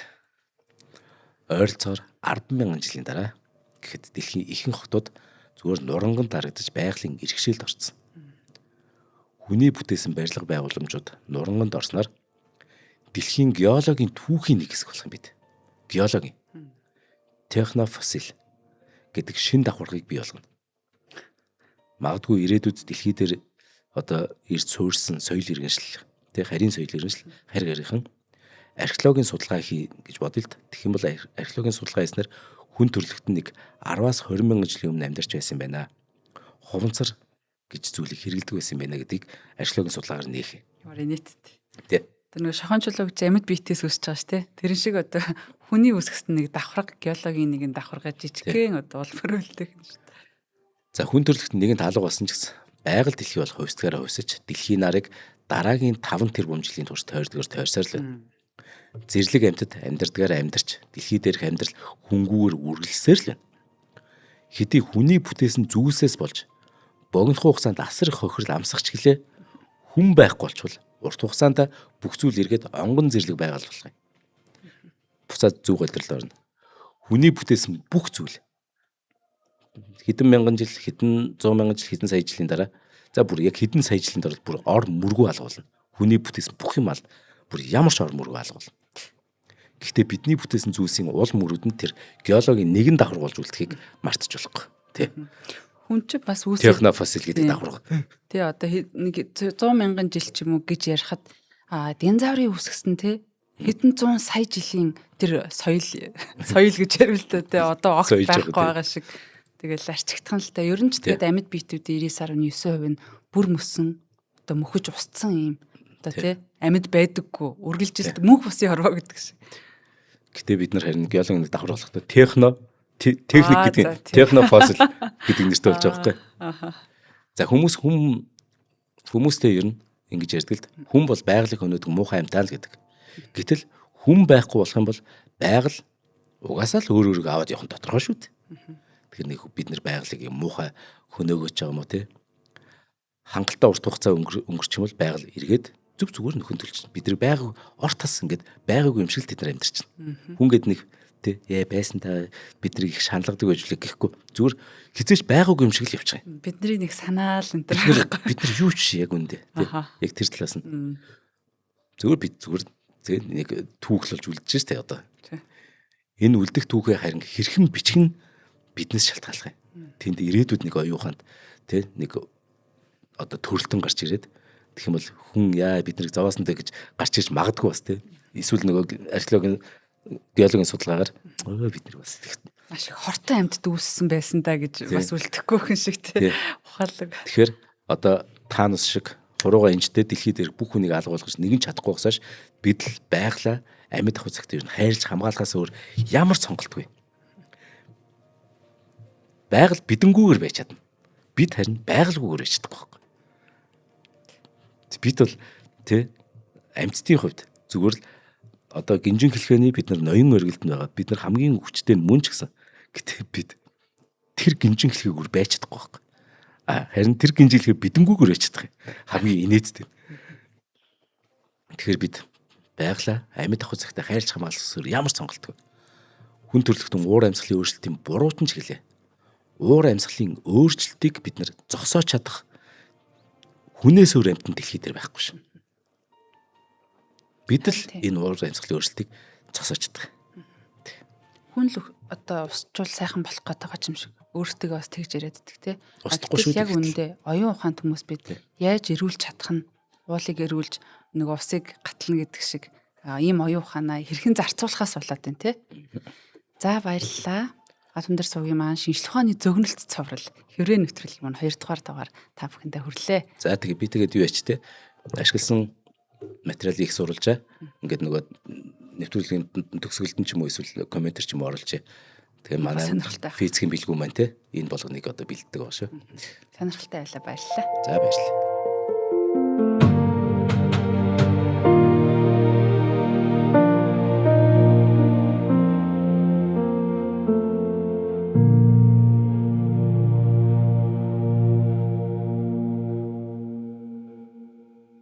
ойролцоогоор 10,000 жилийн дараа гэхэд дэлхийн ихэнх хотууд зүгээр нуранганд дарагдаж байгалийн иргэшээлд орсон. Хүний бүтээсэн барилга байгууламжууд нуранганд орсноор дэлхийн геологийн түүхийн нэг хэсэг болох юм бид. Геологийн технофосил гэдэг шин давхаргыг бий болгоно. Магадгүй ирээдүйд дэлхий дээр одоо эрт суурьсан соёл иргэншил, тэг харийн соёл иргэншил харь гарийнхан археологийн судалгаа хий гэж бодъё л. Тэгэх юм бол археологийн судалгаа хийснээр хүн төрөлхтөн нэг 10-аас 20,000 жилийн өмнө амьдарч байсан юм байна. Хуванцар гэж зүйлийг хэрэглэдэг байсан юм байна гэдгийг археологийн судалгаагаар нээх. Ямар нийттэй. Тэг. Тэр нэг шохончлог гэж амьд биетээс үсэж байгаа ш тэ. Тэрэн шиг одоо хүний үсгэсэн нэг давхарга геологийн нэгэн давхарга жижигхэн одоо улбөрөлдөг юм ш. За хүн төрөлхтөн нэгэн таалга болсон ч гэсэн байгаль дэлхий бол хувьсдгаараа хувьсаж дэлхийн нарыг дараагийн 5 тэрбум жилийн турш тойрдгоор тойрсоор л байна. Зэрлэг амьтад амьдардгаар амьдарч дэлхий дээрх амьдрал хөнгүүгээр үргэлжлсээр л байна. Хэдий хүний бүтээсэн зүйлсээс болж богино хугацаанд асар их хохирол амсгах ч гэлээ хүн байхгүй болчвол урт хугацаанд бүх зүйл эргээд онгон зэрлэг байгаал болох юм. Буцаад зүг удирдал орно. Хүний бүтээсэн бүх зүйл хэдэн мянган жил, хэдэн 100,000 жил, хэдэн сая жилийн дараа за бүр яг хэдэн сая жилийн дараа бүр ор мөргөө алгуулна. Хүний бүтээсэн бүх юм ал бүр ямар ч ор мөргөө алгуулна. Гэхдээ бидний бүтээсэн зүйлсийн уул мөрүүд нь тэр геологийн нэгэн давхар болж үлдэхийг мартаж болохгүй. Тэ. Хүн ч бас үүсэх технофосил гэдэг давхар. Тэ одоо нэг 100,000 жил ч юм уу гэж ярихад динозаврын үүсгэсэн те хэдэн 100 сая жилийн тэр соёл гэж ярил л тэ одоо огт байхгүй байгаа шиг тэгэл арчигдхан л та ер нь ч тэгээд амьд биетүүдийн 99.9% нь бүр мөсөн одоо мөхөж устсан юм одоо тий амьд байдаггүй үргэлжилдэг мөнх бусын хорвоо гэдэг шиг. Гэтэ бид нар харин геологийн давхар болохтой техник гэдэг технофосил гэдэг нэртэй болж байгаа байхгүй. За хүмүүстэй ер нь ингэж ярьдаг л хүн бол байгалийн өнөөдөр муухай амьтаа л гэдэг. Гэтэл хүн байхгүй болох юм бол байгаль угаасаа л өөр өөргөө аваад явах нь тодорхой шүү дээ. Тэгэхээр нэг бид нар байгалыг юм муухай хөнөөгөөж байгаа юм уу те. Хангалттай урт хугацаа өнгөрч юм бол байгаль эргээд зүгээр нөхөн төлж бид нар байгааг орт тас ингээд байгаагүй юм шиг л тэд нар амьдарч байна. Хүн гээд нэг те байсан та биднийг их шаналгадаг байж үлээ гэхгүй зүгээр хизээч байгаагүй юм шиг л явж байгаа юм. Бидний нэг санаал энэ төр бид нар юу ч яг үндэ те яг тэр талаас нь зүгээр бид зүгээр тэгээ нэг түүхлүүлж үлдэж штэ одоо. Энэ үлдэх түүхээ харин хэрхэн бичгэн биднээс шалтгаалах юм. Тэнд ирээдүйд нэг оюуханд те нэг одоо төрөлтөн гарч ирээд тэгэх юм бол хүн яа бид нарыг зовоосонтой гэж гарч ирж магадгүй бас те. Эсвэл нөгөө археологийн геологийн судалгаагаар бид нар бас маш их хортой амьд дүүссэн байсан та гэж бас үлдэхгүй хүн шиг те ухаалаг. Тэгэхээр одоо Танос шиг хурууга энжтэй дэлхийд ирэх бүх хүнийг алгуулгаж нэгэн чадахгүй байсааш бид л байглаа амьд ахуй цагт ер нь хайрлж хамгаалахаас өөр ямар сонголтгүй. Байгаль бидэнгүүгээр байж чадна. Бид харин байгальгүйгээр байж чадахгүй байхгүй. Бид бол тэ амьдтын хувьд зүгээр л одоо гинжин хэлхээний бид нар ноён өргөлдөнд байгаа. Бид нар хамгийн хүчтэй нь мөн ч гэсэн. Гэтэ бид тэр гинжин хэлхээгээр байж чадахгүй байхгүй. Харин тэр гинжин хэлхээ бидэнгүүгээр байж чадах юм. Хамгийн инээдтэй. Тэгэхээр бид байглаа амьд ахуй цагтаа хайрлж хамгаалсаар ямар сонголтгүй. Хүн төрөлхтөн уур амьсгалын өөрчлөлтийн буруучин ч гэлээ. Уур амьсгалын өөрчлөлтийг бид нар зогсоож чадах хүнээс өөр амьтан дэлхий дээр байхгүй шин. Бид л энэ уур амьсгалын өөрчлөлтийг зогсоож чадах. Хүн л одоо усчул сайхан болох гэдэг байгаа юм шиг өөртөө бас тэгж яриад идэх те. Устдахгүй шүү. Яг үндэ оюун ухаанд хүмүүс бид яаж эрүүлж чадах нь уулыг эрүүлж нэг усыг гатлна гэдэг шиг ийм оюун ухаанаа хэрхэн зарцуулахаас болоод байна те. За баярлалаа. Гатун дээр суугийн маань шинжлэх ухааны зөгнөлт цоврал хэврээ нэвтрүүлэг маань 2 дугаар даваар та бүхэндээ хүрлээ. За тэгээ би тэгээд юу яач те ашигласан материалыг их сурулжаа. Ингээд нөгөө нэвтрүүлгийн төгсгөлтөн ч юм уу эсвэл комментэр ч юм уу оруулж. Тэгээ манай физикийн бэлгүү маань те энэ болгоныг одоо бэлддэг байгаа шүү. Сонирхолтой байлаа, баярлалаа. За баярлалаа.